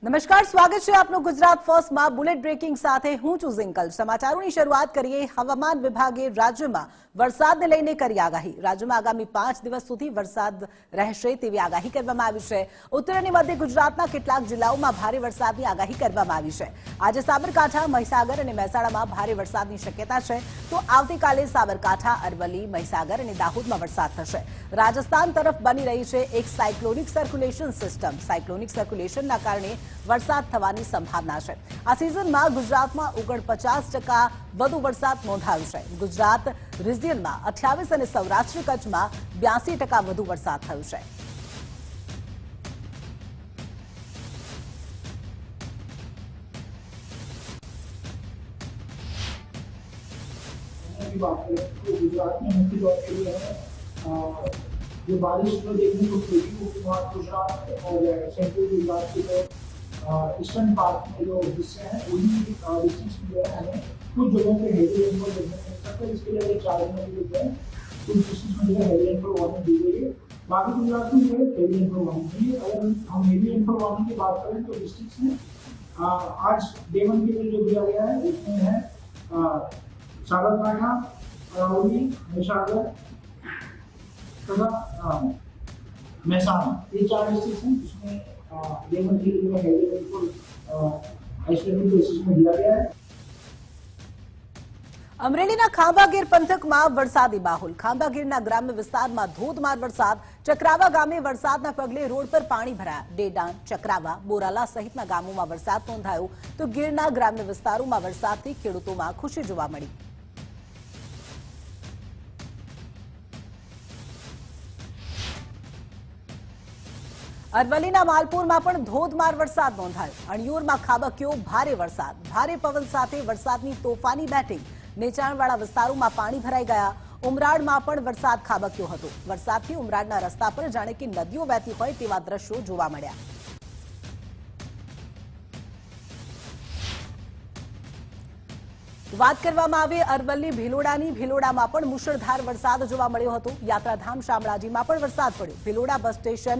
નમસ્કાર, સ્વાગત છે આપનું ગુજરાત ફર્સ્ટમાં બુલેટ બ્રેકિંગ સાથે હું છું ઝિંકલ। સમાચારોની શરૂઆત કરીએ। હવામાન વિભાગે રાજ્યમાં વરસાદને લઈને કરી આગાહી। રાજ્યમાં આગામી 5 દિવસ સુધી વરસાદ રહેશે તેવી આગાહી કરવામાં આવી છે। ઉત્તર અને મધ્ય ગુજરાતના કેટલાક જિલ્લાઓમાં ભારે વરસાદની આગાહી કરવામાં આવી છે। આજે સાબરકાંઠા, મહીસાગર અને મહેસાણામાં ભારે વરસાદની શક્યતા છે, તો આવતીકાલે સાબરકાંઠા, અરવલ્લી, મહીસાગર અને દાહોદમાં વરસાદ થશે। રાજસ્થાન તરફ બની રહી છે એક સાયક્લોનિક સર્ક્યુલેશન સિસ્ટમ। સાયક્લોનિક સર્ક્યુલેશનના કારણે વરસાદ થવાની સંભાવના છે। આ સિઝનમાં ગુજરાતમાં 49% વધુ વરસાદ નોંધાયો છે। ગુજરાત રિજિયનમાં 28 અને સૌરાષ્ટ્ર કચ્છમાં 82% વધુ વરસાદ થયો છે। गुजरात में मुख्य तौर के लिए है जो बारिश में देखने को मिलेगी वो नॉर्थ गुजरात और सेंट्रल गुजरात के जो ईस्टर्न पार्ट में जो हिस्से हैं उन्हीं डिस्ट्रिक्ट्स में जो है हमें कुछ जगहों पे हेवी रेनफॉल देखने को मिल सकता है। इसके लिए अगर 4 दिन में जो है कुछ डिस्ट्रिक्ट्स में जो है हेवी रेनफॉल वार्निंग दी गई है। बाकी गुजरात में जो है हेवी रेनफॉल वार्निंग दी है। अगर हम हेवी रेनफॉल वार्निंग की बात करें तो डिस्ट्रिक्ट्स में आज डे 1 के लिए जो दिया गया है उसमें है साबरकांठा, अरवली, महीसागर तथा महेसाणा, ये 4 डिस्ट्रिक्ट हैं जिसमें लेमन के लिए हेवी रेनफॉल आइसोलेटेड बेसिस में दिया गया है। અમરેલીના ખાંભાગીર પંથકમાં વરસાદી માહોલ। ખાંભાગીરના ગ્રામ્ય વિસ્તારમાં ધોધમાર વરસાદ। ચક્રાવા ગામે વરસાદના પગલે રોડ પર પાણી ભરાયા। ડેડાણ, ચક્રાવા, બોરાલા સહિતના ગામોમાં વરસાદ નોંધાયો, તો ગીરના ગ્રામ્ય વિસ્તારોમાં વરસાદથી ખેડૂતોમાં ખુશી જોવા મળી। અરવલ્લીના માલપુરમાં પણ ધોધમાર વરસાદ નોંધાયો। અણિયોરમાં ખાબક્યો ભારે વરસાદ। ભારે પવન સાથે વરસાદની તોફાની બેટિંગ। નીચાણવાળા વિસ્તારોમાં પાણી ભરાઈ ગયા। ઉમરાળમાં પણ વરસાદ ખાબક્યો હતો। વરસાદથી ઉમરાળના રસ્તા પર જાણે કે નદીઓ વહેતી હોય તેવા દ્રશ્યો જોવા મળ્યા। વાત કરવામાં આવે અરવલ્લી ભિલોડાની। ભિલોડામાં પણ મુશળધાર વરસાદ જોવા મળ્યો હતો। યાત્રાધામ શામળાજીમાં પણ વરસાદ પડ્યો। Bhiloda bus station,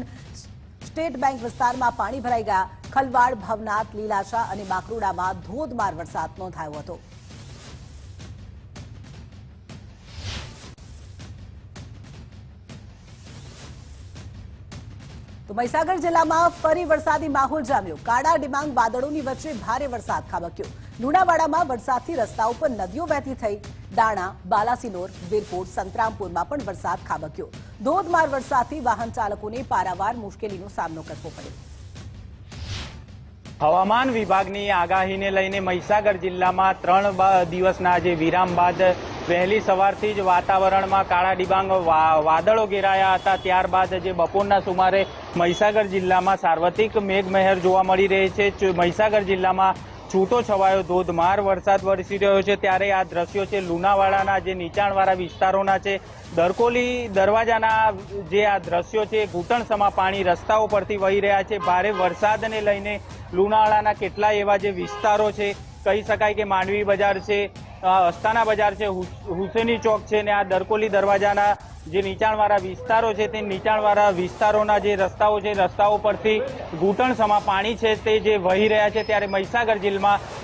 state bank વિસ્તારમાં પાણી ભરાઈ ગયા। ખલવાડ, ભવનાથ, લીલાશા અને બાકરોડામાં ધોધમાર વરસાદ નોંધાયો હતો। તો મહીસાગર જિલ્લામાં ફરી વરસાદી માહોલ જામ્યો। કાળા ડિબાંગ વાદળોની વચ્ચે ભારે વરસાદ ખાબક્યો। લુણાવાડામાં વરસાદથી રસ્તાઓ પર નદીઓ વહેતી થઈ। દાણા, બાલાસિનોર, વીરપુર, સંતરામપુરમાં પણ વરસાદ ખાબક્યો। ધોધમાર વરસાદથી વાહન ચાલકોને પારાવાર મુશ્કેલીનો સામનો કરવો પડ્યો। હવામાન વિભાગની આગાહીને લઈને મહીસાગર જિલ્લામાં 3 દિવસના જે વિરામ બાદ વહેલી સવારથી જ વાતાવરણમાં કાળા ડિબાંગ વાદળો ઘેરાયા હતા। ત્યારબાદ જે બપોરના સુમારે મહીસાગર જિલ્લામાં સાર્વત્રિક મેઘમહેર જોવા મળી રહી છે। મહીસાગર જિલ્લામાં છૂટો છવાયો ધોધમાર વરસાદ વરસી રહ્યો છે। ત્યારે આ દ્રશ્યો છે લુણાવાડાના જે નીચાણવાળા વિસ્તારોના છે। દરકોલી દરવાજાના જે આ દ્રશ્યો છે ઘૂંટણસમા પાણી રસ્તાઓ પરથી વહી રહ્યા છે। ભારે વરસાદને લઈને લુણાવાડાના કેટલાય એવા જે વિસ્તારો છે, કહી શકાય કે માંડવી બજાર છે, અસ્તાના બજાર છે, હુસેની ચોક છે ને આ દરકોલી દરવાજાના જે નીચાણવાળા વિસ્તારો છે તે નીચાણવાળા વિસ્તારોના જે રસ્તાઓ છે રસ્તાઓ પરથી ઘૂંટણસમા પાણી છે તે જે વહી રહ્યા છે। ત્યારે મહીસાગર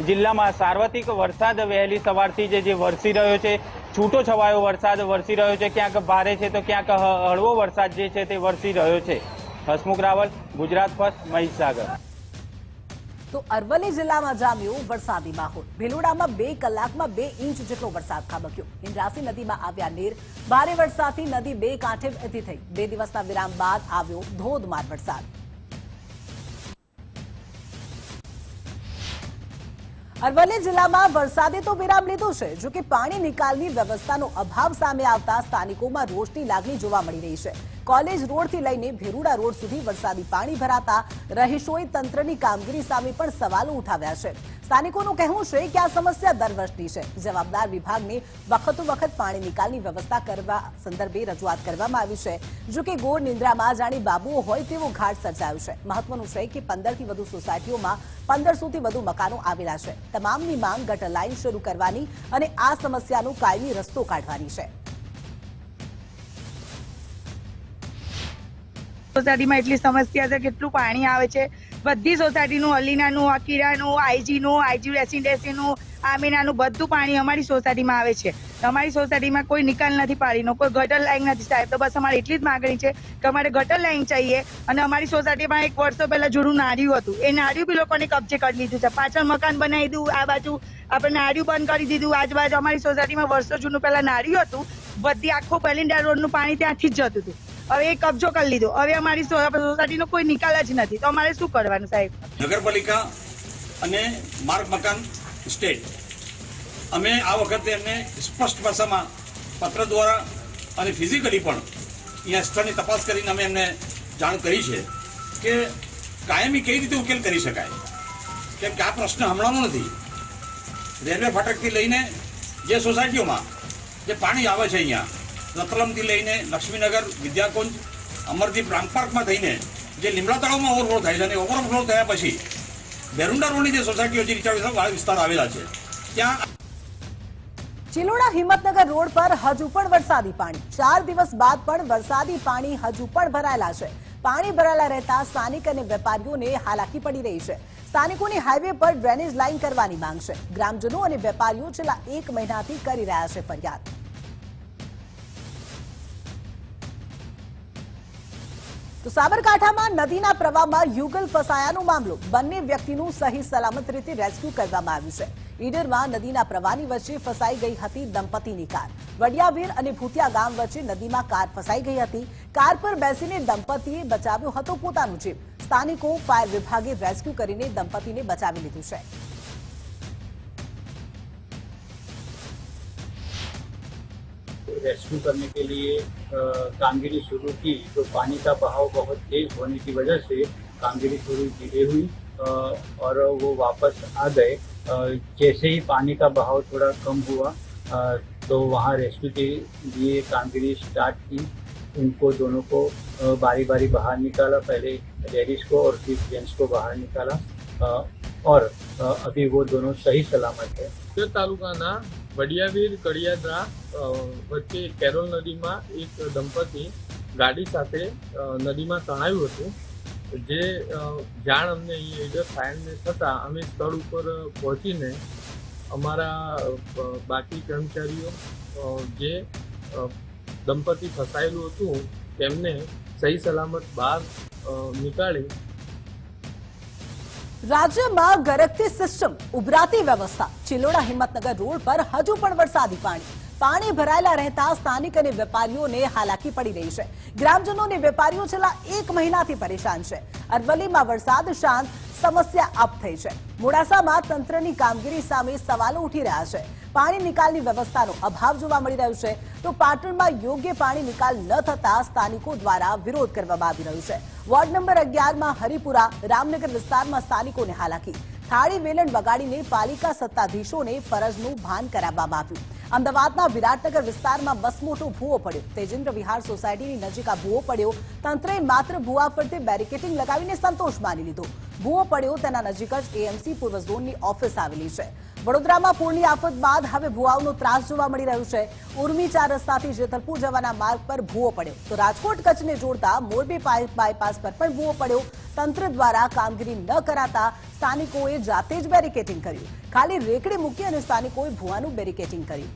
જિલ્લામાં સાર્વત્રિક વરસાદ વહેલી સવારથી જે વરસી રહ્યો છે। છૂટો છવાયો વરસાદ વરસી રહ્યો છે। ક્યાંક ભારે છે તો ક્યાંક હળવો વરસાદ જે છે તે વરસી રહ્યો છે। હસમુખ રાવલ, ગુજરાત ફર્સ્ટ, મહીસાગર। તો અરવલ્લી જિલ્લામાં જામ્યો વરસાદી માહોલ। ભિલોડામાં 2 કલાકમાં 2 ઇંચ જેટલો વરસાદ ખાબક્યો। ઇન્દ્રાસી નદીમાં આવ્યા નીર। ભારે વરસાદથી નદી 2 કાંઠે વહેતી થઈ। 2 દિવસના વિરામ બાદ આવ્યો ધોધમાર વરસાદ। અરવલ્લી જિલ્લામાં વરસાદે તો વિરામ લીધો છે, જો કે પાણી નિકાલની વ્યવસ્થાનો અભાવ સામે આવતા સ્થાનિકોમાં રોષની લાગણી જોવા મળી રહી છે। કોલેજ રોડથી લઈને ભેરુડા રોડ સુધી વરસાદી પાણી ભરાતા રહીશોએ તંત્રની કામગીરી સામે પણ સવાલો ઉઠાવ્યા છે। સ્થાનિકોનું કહેવું છે કે આ સમસ્યા દર વર્ષની છે। જવાબદાર વિભાગને વખતોવખત પાણી નિકાલની વ્યવસ્થા કરવા સંદર્ભે રજૂઆત કરવામાં આવી છે। જો કે ગોળ નિંદ્રામાં જાણે બાબુઓ હોય તેવો ઘાટ સર્જાયો છે। મહત્વનું છે કે 15થી વધુ સોસાયટીઓમાં 1500થી વધુ મકાનો આવેલા છે। તમામની માંગ ગટર લાઇન શરૂ કરવાની અને આ સમસ્યાનો કાયમી રસ્તો કાઢવાની છે। સોસાયટીમાં એટલી સમસ્યા છે, કેટલું પાણી આવે છે, બધી સોસાયટીનું, અલીનાનું, અકીરાનું, આઈજી રેસિડેન્સીનું, આમીનાનું બધું પાણી અમારી સોસાયટીમાં આવે છે. અમારી સોસાયટીમાં કોઈ નિકાલ નથી પાણીનો, કોઈ ગટર લાઈન નથી સાહેબ. તો બસ અમારી એટલી જ માંગણી છે કે અમારે ગટર લાઈન चाहिए. અને અમારી સોસાયટીમાં એક વર્ષો પહેલા જૂનું નાળિયું હતું, એ નાળિયું બી લોકોને કબજે કરી લીધું છે. પાછળ મકાન બનાવી દીધું, આ બાજુ આપણે નાળિયું બંધ કરી દીધું. આજુબાજુ અમારી સોસાયટીમાં વર્ષો જૂનું પહેલા નાળિયું હતું, બધી આખો પેલિન્ડા રોડનું પાણી ત્યાંથી જ જતું હતું. હવે એ કબજો કરી લીધો. હવે અમારી સોસાયટીનો કોઈ નિકાલ જ નથી. તો અમારે શું કરવાનું સાહેબ? નગરપાલિકા અને માર્ગ મકાન સ્ટેટ અમે આ વખતે એમને સ્પષ્ટ ભાષામાં પત્ર દ્વારા અને ફિઝિકલી પણ અહીંયા સ્થળની તપાસ કરીને અમે એમને જાણ કરી છે કે કાયમી કઈ રીતે ઉકેલ કરી શકાય. કેમ કે આ પ્રશ્ન હમણાંનો નથી. રેલવે ફાટકથી લઈને જે સોસાયટીઓમાં જે પાણી આવે છે અહીંયા રતલમથી લઈને લક્ષ્મીનગર, વિદ્યાકુંજ, અમરદીપ, રામપાર્કમાં થઈને જે લીમડા તળાવમાં ઓવરફ્લો થાય છે અને ઓવરફ્લો થયા પછી બેરુંડા રોડની જે સોસાયટીઓ જે નીચાણવાળા વિસ્તાર આવેલા છે ત્યાં ચિલોડા હિંમતનગર રોડ પર હજુ પણ વરસાદી પાણી. 4 દિવસ બાદ પણ વરસાદી પાણી હજુ પણ ભરાયેલા છે. પાણી ભરાયેલા રહેતા સ્થાનિક અને વેપારીઓને હાલાકી પડી રહી છે. સ્થાનિકોની હાઈવે પર ડ્રેનેજ લાઈન કરવાની માંગ છે. ગ્રામજનો અને વેપારીઓ છેલ્લા 1 મહિનાથી કરી રહ્યા છે ફરિયાદ. તો સાબરકાંઠામાં નદીના પ્રવાહમાં યુગલ ફસાયાનો મામલો. બંને વ્યક્તિનું સહી સલામત રીતે રેસ્ક્યુ કરવામાં આવ્યું છે. ઈડરમાં નદીના પ્રવાહની વચ્ચે ફસાઈ ગઈ હતી દંપતીની કાર. વડિયાવીર અને ભૂતિયા ગામ વચ્ચે નદીમાં કાર ફસાઈ ગઈ હતી. કાર પર બેસીને દંપતીએ બચાવ્યો હતો પોતાનો જીવ. સ્થાનિકો ફાયર વિભાગે રેસ્ક્યુ કરીને દંપતીને બચાવી લીધું છે. रेस्क्यू करने के लिए कामगिरी शुरू की तो पानी का बहाव बहुत तेज होने की वजह से कामगिरी थोड़ी धीरे हुई और वो वापस आ गए. जैसे ही पानी का बहाव थोड़ा कम हुआ तो वहाँ रेस्क्यू के लिए कामगिरी स्टार्ट की. उनको दोनों को बारी बारी बाहर निकाला. पहले लेडीज को और फिर जेंट्स को बाहर निकाला और अभी वो दोनों सही सलामत है. तालुकाना વડિયાવીર કડિયાદરા વચ્ચે કેરોલ નદીમાં એક દંપતી ગાડી સાથે નદીમાં તણાયું હતું. જે જાણ અમને અહીં ઈડર ફાયરને થતાં અમે સ્થળ ઉપર પહોંચીને અમારા બાકી કર્મચારીઓ જે દંપતી ફસાયેલું હતું તેમને સહી સલામત બહાર નીકાળી. રાજ્યમાં ગરકતી સિસ્ટમ, ઉભરાતી વ્યવસ્થા. ચિલોડા હિંમતનગર રોડ પર હજુ પણ વરસાદી પાણી. પાણી ભરાયેલા રહેતા સ્થાનિક અને વેપારીઓને હાલાકી પડી રહી છે. ગ્રામજનો અને વેપારીઓ છેલ્લા 1 મહિનાથી પરેશાન છે. અરવલ્લીમાં વરસાદ શાંત, સમસ્યા અપ થઈ છે. મોડાસામાં તંત્રની કામગીરી સામે સવાલો ઉઠી રહ્યા છે. પાણી નિકાલની વ્યવસ્થાનો અભાવ જોવા મળી રહ્યો છે. તો પાટણમાં યોગ્ય પાણી નિકાલ ન થતા સ્થાનિકો દ્વારા વિરોધ કરવામાં આવી રહ્યો છે. વોર્ડ નંબર 11માં હરિપુરા, રામનગર વિસ્તારમાં સ્થાનિકોને હાલાકી. થાળી વેલણ વગાડીને પાલિકા સત્તાધીશોને ફરજનું ભાન કરાવવામાં આવ્યું. અમદાવાદના વિરાટનગર વિસ્તારમાં મસમોટો ભૂવો પડ્યો. તેજેન્દ્ર વિહાર સોસાયટીની નજીક આ ભૂવો પડ્યો. તંત્રએ માત્ર ભૂવા ફરતે બેરિકેડિંગ લગાવીને સંતોષ માની લીધો. ભૂવો પડ્યો તેના નજીક જ એએમસી પૂર્વ ઝોનની ઓફિસ આવેલી છે. વડોદરામાં પૂરની આફત બાદ હવે ભૂવાઓનો ત્રાસ જોવા મળી રહ્યો છે. ઉર્મી 4 રસ્તાથી જેતલપુર જવાના માર્ગ પર ભૂવો પડ્યો. તો રાજકોટ કચ્છને જોડતા મોરબી બાયપાસ પર પણ ભૂવો પડ્યો. તંત્ર દ્વારા કામગીરી ન કરાતા સ્થાનિકોએ જાતે જ બેરિકેડિંગ કર્યું. ખાલી રેકડી મૂકી અને સ્થાનિકોએ ભૂવાનું બેરિકેડિંગ કર્યું.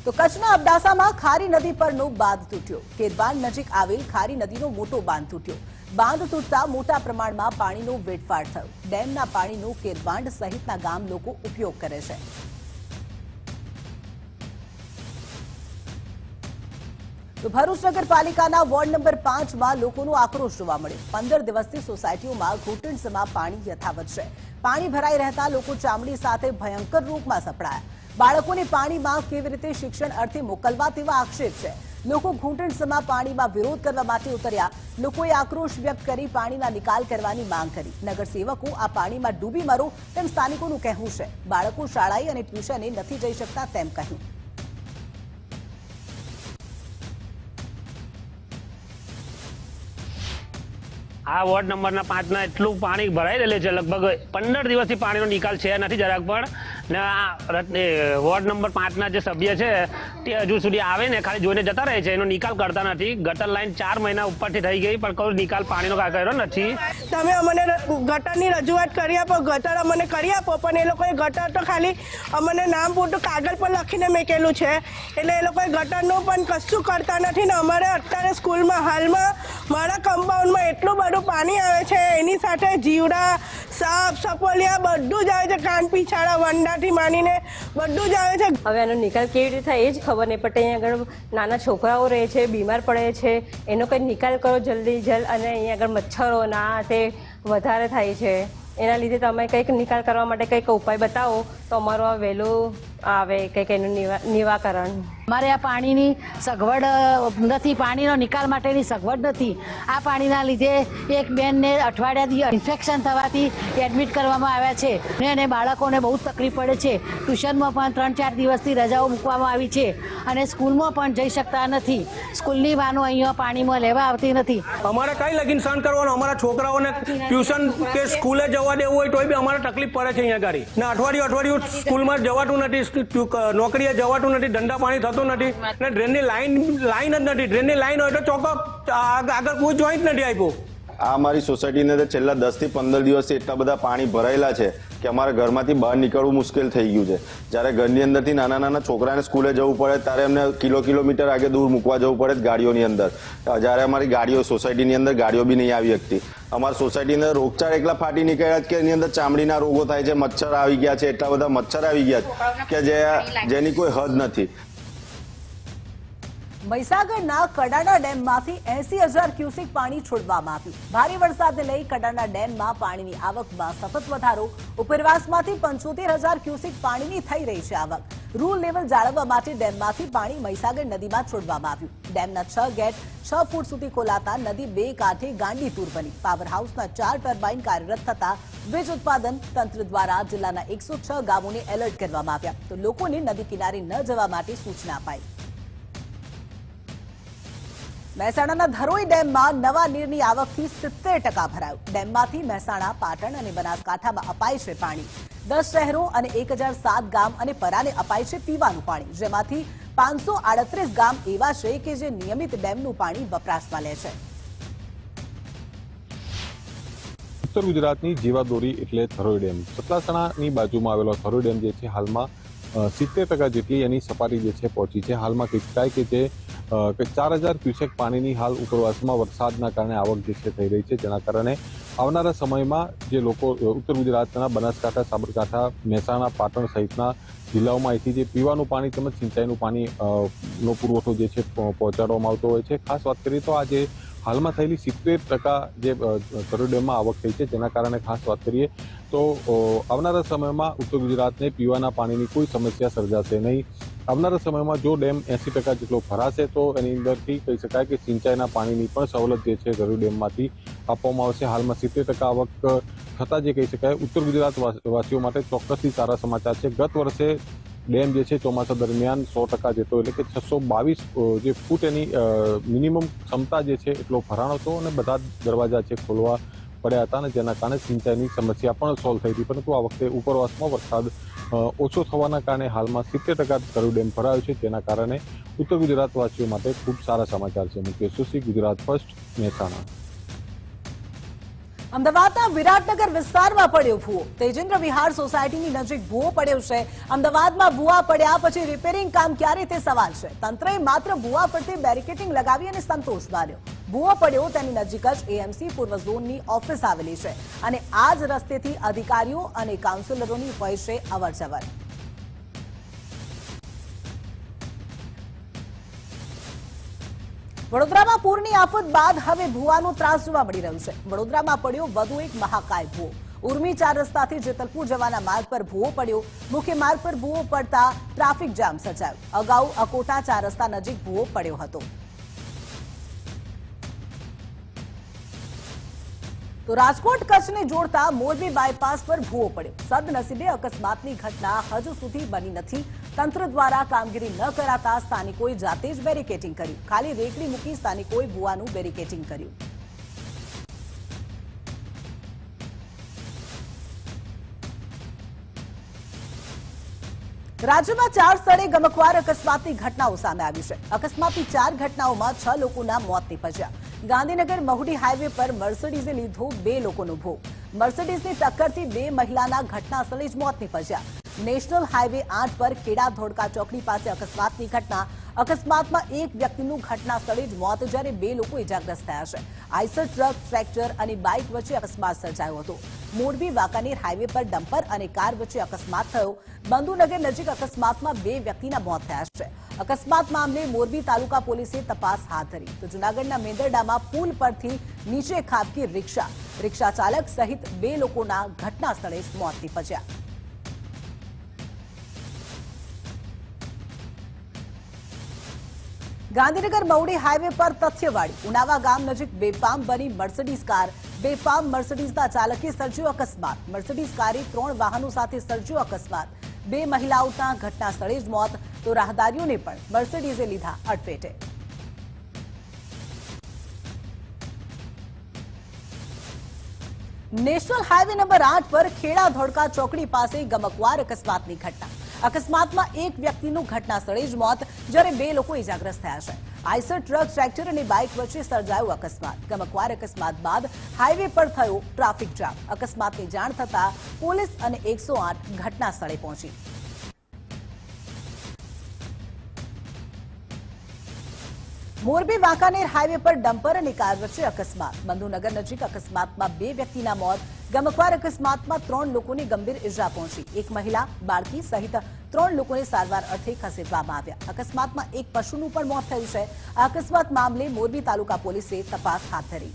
તો કચ્છના અબડાસામાં ખારી નદી પરનો બાંધ તૂટ્યો. કેરવાન નજીક આવેલ ખારી નદીનો મોટો બાંધ તૂટ્યો. બાંધ તૂટતા મોટા પ્રમાણમાં પાણીનો વેડફાટ થયો. ડેમના પાણીનો કેરવાંડ સહિતના ગામ લોકો ઉપયોગ કરે છે. તો ભરૂચ નગરપાલિકાના વોર્ડ નંબર 5માં લોકોનો આક્રોશ જોવા મળ્યો. 15 દિવસથી સોસાયટીઓમાં ઘૂંટણસમાં પાણી યથાવત છે. પાણી ભરાઈ રહેતા લોકો ચામડી સાથે ભયંકર રોગમાં સપડાયા. બાળકોને પાણીમાં કેવી રીતે શિક્ષણ અર્થે મોકલવા તેવા આક્ષેપ છે. લોકો ઘૂંટણસમાં પાણીમાં વિરોધ કરવા માટે ઉતર્યા. લોકોએ આક્રોશ વ્યક્ત કરી પાણીના નિકાલ કરવાની માંગ કરી. નગરસેવકો આ પાણીમાં ડૂબી મરો તેમ સ્થાનિકોનું કહેવું છે. બાળકો શાળાએ અને ટ્યુશને નથી જઈ શકતા તેમ કહ્યું. આ વોર્ડ નંબરના 5ના એટલું પાણી ભરાઈ રહેલું છે. લગભગ 15 દિવસથી પાણીનો નિકાલ છે નથી જરાક પણ. ને આ વોર્ડ નંબર 5ના જે સભ્ય છે તે હજુ સુધી આવે ને ખાલી જોઈને જતા રહે છે, એનો નિકાલ કરતા નથી. ગટર લાઈન 4 મહિના ઉપરથી થઈ ગઈ પણ કોઈ નિકાલ પાણીનો કર્યો નથી. તમે અમને ગટરની રજૂઆત કરી આપો, ગટર અમને કરી આપો, પણ એ લોકોએ ગટર તો ખાલી અમને નામ પૂરતું કાગળ પર લખીને મેકેલું છે, એટલે એ લોકોએ ગટરનું પણ કશું કરતા નથી. ને અમારે અત્યારે સ્કૂલમાં હાલમાં મારા કમ્પાઉન્ડમાં એટલું બધું પાણી આવે છે, એની સાથે જીવડા, સાપ, સપોલિયા બધું જ આવે છે, કાન પીછાડા, વંડાથી માંડીને બધું જ આવે છે. હવે આનો નિકાલ કેવી રીતે થાય એ જ ખબર નહીં પડતી. અહીંયા આગળ નાના છોકરાઓ રહે છે, બીમાર પડે છે, એનો કંઈ નિકાલ કરો જલ્દી જલ્દ. અને અહીંયા આગળ મચ્છરો ના તે વધારે થાય છે, એના લીધે તમે કંઈક નિકાલ કરવા માટે કંઈક ઉપાય બતાવો તો અમારું આ વહેલું આવે કંઈક એનું નિવાકરણ. અમારે આ પાણીની સગવડ નથી, પાણીનો નિકાલ માટેની સગવડ નથી. આ પાણીના લીધે એક બેનને અઠવાડિયાથી ઇન્ફેક્શન થવાથી એડમિટ કરવામાં આવ્યા છે અને બાળકોને બહુ જ તકલીફ પડે છે. ટ્યુશનમાં પણ 3-4 દિવસથી રજાઓ મૂકવામાં આવી છે અને સ્કૂલમાં પણ જઈ શકતા નથી. સ્કૂલની વાનો અહીંયા પાણીમાં લેવા આવતી નથી. અમારે કઈ લગીન સહન કરવાનું? અમારા છોકરાઓને ટ્યુશન કે સ્કૂલે જવા દેવું હોય તોય બી અમારે તકલીફ પડે છે અહીંયા ગાડી. ને અઠવાડિયું સ્કૂલમાં જવાતું નથી, નોકરીએ જવાતું નથી, ધંધા પાણી થતું નથી, ને ડ્રેનની લાઈન જ નથી. ડ્રેનની લાઈન હોય તો ચોક્કસ આગળ કોઈ જોઈન્ટ નથી આપ્યું. આ અમારી સોસાયટીને તો છેલ્લા 10 થી 15 દિવસથી એટલા બધા પાણી ભરાયેલા છે કે અમારા ઘરમાંથી બહાર નીકળવું મુશ્કેલ થઈ ગયું છે. જ્યારે ઘરની અંદરથી નાના છોકરાને સ્કૂલે જવું પડે ત્યારે એમને કિલોમીટર આગે દૂર મૂકવા જવું પડે ગાડીઓની અંદર. જ્યારે અમારી ગાડીઓ સોસાયટીની અંદર ગાડીઓ બી નહીં આવી શકતી. અમારી સોસાયટીની અંદર રોગચાળા એટલા ફાટી નીકળ્યા કે એની અંદર ચામડીના રોગો થાય છે, મચ્છર આવી ગયા છે, એટલા બધા મચ્છર આવી ગયા છે કે જેની કોઈ હદ નથી. મહીસાગરના કડાણા ડેમમાંથી 80,000 ક્યુસેક પાણી છોડવામાં આવ્યું. ભારે વરસાદને લઈ કડાણા ડેમમાં પાણીની આવકમાં સતત વધારો. ઉપરવાસમાંથી 75,000 ક્યુસેક પાણીની થઈ રહી છે આવક. રૂલ લેવલ જાળવવા માટે ડેમમાંથી પાણી મહીસાગર નદીમાં છોડવામાં આવ્યું. ડેમના 6 ગેટ 6 ફૂટ સુધી ખોલાતા નદી 2 કાંઠે ગાંડીતુર બની. પાવર હાઉસના 4 ટર્બાઇન કાર્યરત થતા વીજ ઉત્પાદન તંત્ર દ્વારા જિલ્લાના 106 ગામોને એલર્ટ કરવામાં આવ્યા તો લોકોને નદી કિનારે ન જવા માટે સૂચના અપાઈ. મહેસાણાના ધરોઈ ડેમમાં નવા નીરની આવકથી 70% ભરાયું. ડેમમાંથી મહેસાણા, પાટણ અને બનાસકાંઠામાં અપાય છે પાણી. 10 શહેરો અને 1007 ગામ અને પરાને અપાય છે પીવાનું પાણી, જેમાંથી 538 ગામ એવા છે કે જે નિયમિત ડેમનું પાણી વપરાશમાં લે છે. ઉત્તર ગુજરાતની જીવાદોરી એટલે ધરોઈ ડેમ. સતલાસણાની બાજુમાં આવેલો ધરોઈ ડેમ જે છે હાલમાં 70% જેટલી એની સપાટી જે છે પહોંચી છે. હાલમાં કહી શકાય કે જે 4,000 ક્યુસેક પાણીની હાલ ઉપરવાસમાં વરસાદના કારણે આવક જે છે થઈ રહી છે, જેના કારણે આવનારા સમયમાં જે લોકો ઉત્તર ગુજરાતના બનાસકાંઠા, સાબરકાંઠા, મહેસાણા, પાટણ સહિતના જિલ્લાઓમાં અહીંથી જે પીવાનું પાણી તેમજ સિંચાઈનું પાણી નો પુરવઠો જે છે પહોંચાડવામાં આવતો હોય છે. ખાસ વાત કરીએ તો આજે હાલમાં થયેલી 70% જે ધરોઈ ડેમમાં આવક થઈ છે, જેના કારણે ખાસ વાત કરીએ તો આવનારા સમયમાં ઉત્તર ગુજરાતને પીવાના પાણીની કોઈ સમસ્યા સર્જાશે નહીં. આવનારા સમયમાં જો ડેમ 80% જેટલો ભરાશે તો એની અંદરથી કહી શકાય કે સિંચાઈના પાણીની પણ સવલત જે છે ધરોઈ ડેમમાંથી આપવામાં આવશે. હાલમાં 70% આવક થતાં જે કહી શકાય ઉત્તર ગુજરાત વાસીઓ માટે ચોક્કસથી સારા સમાચાર છે. ગત વર્ષે ડેમ જે છે ચોમાસા દરમિયાન 100% જેટલો એટલે કે 622 જે ફૂટ એની મિનિમમ ક્ષમતા જે છે એટલો ભરાણો હતો અને બધા દરવાજા છે ખોલવા પડ્યા હતા અને જેના કારણે સિંચાઈની સમસ્યા પણ સોલ્વ થઈ હતી. પરંતુ આ વખતે ઉપરવાસમાં વરસાદ ઓછો થવાના કારણે હાલમાં 70% ધરોઈ ડેમ ભરાયો છે, જેના કારણે ઉત્તર ગુજરાતવાસીઓ માટે ખૂબ સારા સમાચાર છે. મુકેશ જોશી, ગુજરાત ફર્સ્ટ, મહેસાણા. અમદાવાદના વિરાટનગર વિસ્તારમાં પડ્યો ભૂવો. તેજેન્દ્ર વિહાર સોસાયટીની નજીક ભૂવો પડ્યો છે. અમદાવાદમાં ભૂવા પડ્યા પછી રિપેરિંગ કામ ક્યારે તે સવાલ છે. તંત્રએ માત્ર ભૂવા પરથી બેરિકેડિંગ લગાવી અને સંતોષ માન્યો. ભૂવો પડ્યો તેની નજીક જ એએમસી પૂર્વ ઝોનની ઓફિસ આવેલી છે અને આ જ રસ્તેથી અધિકારીઓ અને કાઉન્સિલરોની હોય છે અવરજવર. વડોદરામાં પૂરની આફત બાદ હવે ભૂવાનો ત્રાસ જોવા મળી રહ્યો છે. વડોદરામાં પડ્યો વધુ એક મહાકાય ભૂવો. ઉર્મી 4 રસ્તાથી જેતલપુર જવાના માર્ગ પર ભૂવો પડ્યો. મુખ્ય માર્ગ પર ભૂવો પડતા ટ્રાફિક જામ સર્જાયો. અગાઉ અકોટા 4 રસ્તા નજીક ભૂવો પડ્યો હતો. તો રાજકોટ કચ્છને જોડતા મોરબી બાયપાસ પર ભૂવો પડ્યો. સદનસીબે અકસ્માતની ઘટના હજુ સુધી બની નથી. તંત્ર દ્વારા કામગીરી ન કરાતા સ્થાનિકોએ જાતે જ બેરિકેડિંગ કર્યું. ખાલી રેકડી મૂકી સ્થાનિકોએ ભૂવાનું બેરિકેડિંગ કર્યું. રાજ્યમાં 4 સ્થળે ગમખ્વાર અકસ્માતની ઘટનાઓ સામે આવી છે. અકસ્માતની 4 ઘટનાઓમાં 6 લોકોના મોત નીપજ્યા. ગાંધીનગર મહુડી હાઈવે પર મર્સિડીઝે લીધો 2 લોકોનો ભોગ. મર્સિડીઝની ટક્કરથી 2 મહિલાના ઘટના સ્થળે જ મોત નીપજ્યા. નેશનલ હાઈવે 8 પર ખેડા ધોળકા ચોકડી પાસે અકસ્માતની ઘટના. અકસ્માતમાં એક વ્યક્તિનું ઘટના સ્થળે જ મોત, જ્યારે 2 લોકો ઇજાગ્રસ્ત થયા છે. આઈસર ટ્રક, ટ્રેક્ટર અને બાઇક વચ્ચે અકસ્માત સર્જાયો હતો. મોરબી વાંકાનેર હાઈવે પર ડમ્પર અને કાર વચ્ચે અકસ્માત થયો. બંધુનગર નજીક અકસ્માતમાં 2 વ્યક્તિના મોત થયા છે. અકસ્માત મામલે મોરબી તાલુકા પોલીસે તપાસ હાથ ધરી. તો જૂનાગઢના મેંદરડામાં પુલ પરથી નીચે ખાબકી રિક્ષા ચાલક સહિત 2 લોકોના ઘટના સ્થળે જ મોત નીપજ્યા. ગાંધીનગર મહુડી હાઈવે પર તથ્યવાળી ઉનાવા ગામ નજીક બેફામ બની મર્સિડીઝ કાર. બેફામ મર્સિડીઝના ચાલકે સર્જ્યો અકસ્માત. મર્સિડીઝ કારે 3 વાહનો સાથે સર્જ્યો અકસ્માત. 2 મહિલાઓના ઘટના સ્થળે જ મોત, તો રાહદારીઓને પણ મર્સિડીઝે લીધા અડફેટે. નેશનલ હાઈવે નંબર 8 પર ખેડા ધોળકા ચોકડી પાસે ગમખ્વાર અકસ્માતની ઘટના. અકસ્માતમાં એક વ્યક્તિનું ઘટના સ્થળે જ મોત, જ્યારે 2 લોકો ઇજાગ્રસ્ત થયા છે. આઈસર ટ્રક, ટ્રેક્ટર અને બાઇક વચ્ચે સર્જાયો અકસ્માત. ગમખ્વાર અકસ્માત બાદ હાઈવે પર થયો ટ્રાફિક જામ. અકસ્માતની જાણ થતાં પોલીસ અને 108 ઘટના સ્થળે પહોંચી. મોરબી વાંકાનેર હાઈવે પર ડમ્પર અને કાર વચ્ચે અકસ્માત. બંધુનગર નજીક અકસ્માતમાં 2 વ્યક્તિના મોત. ગમખ્વાર અકસ્માતમાં 3 લોકોને ગંભીર ઇજા પહોંચી. એક મહિલા, બાળકી સહિત 3 લોકોને સારવાર અર્થે ખસેડવામાં આવ્યા. અકસ્માતમાં એક પશુનું પણ મોત થયું છે. આ અકસ્માત મામલે મોરબી તાલુકા પોલીસે તપાસ હાથ ધરી.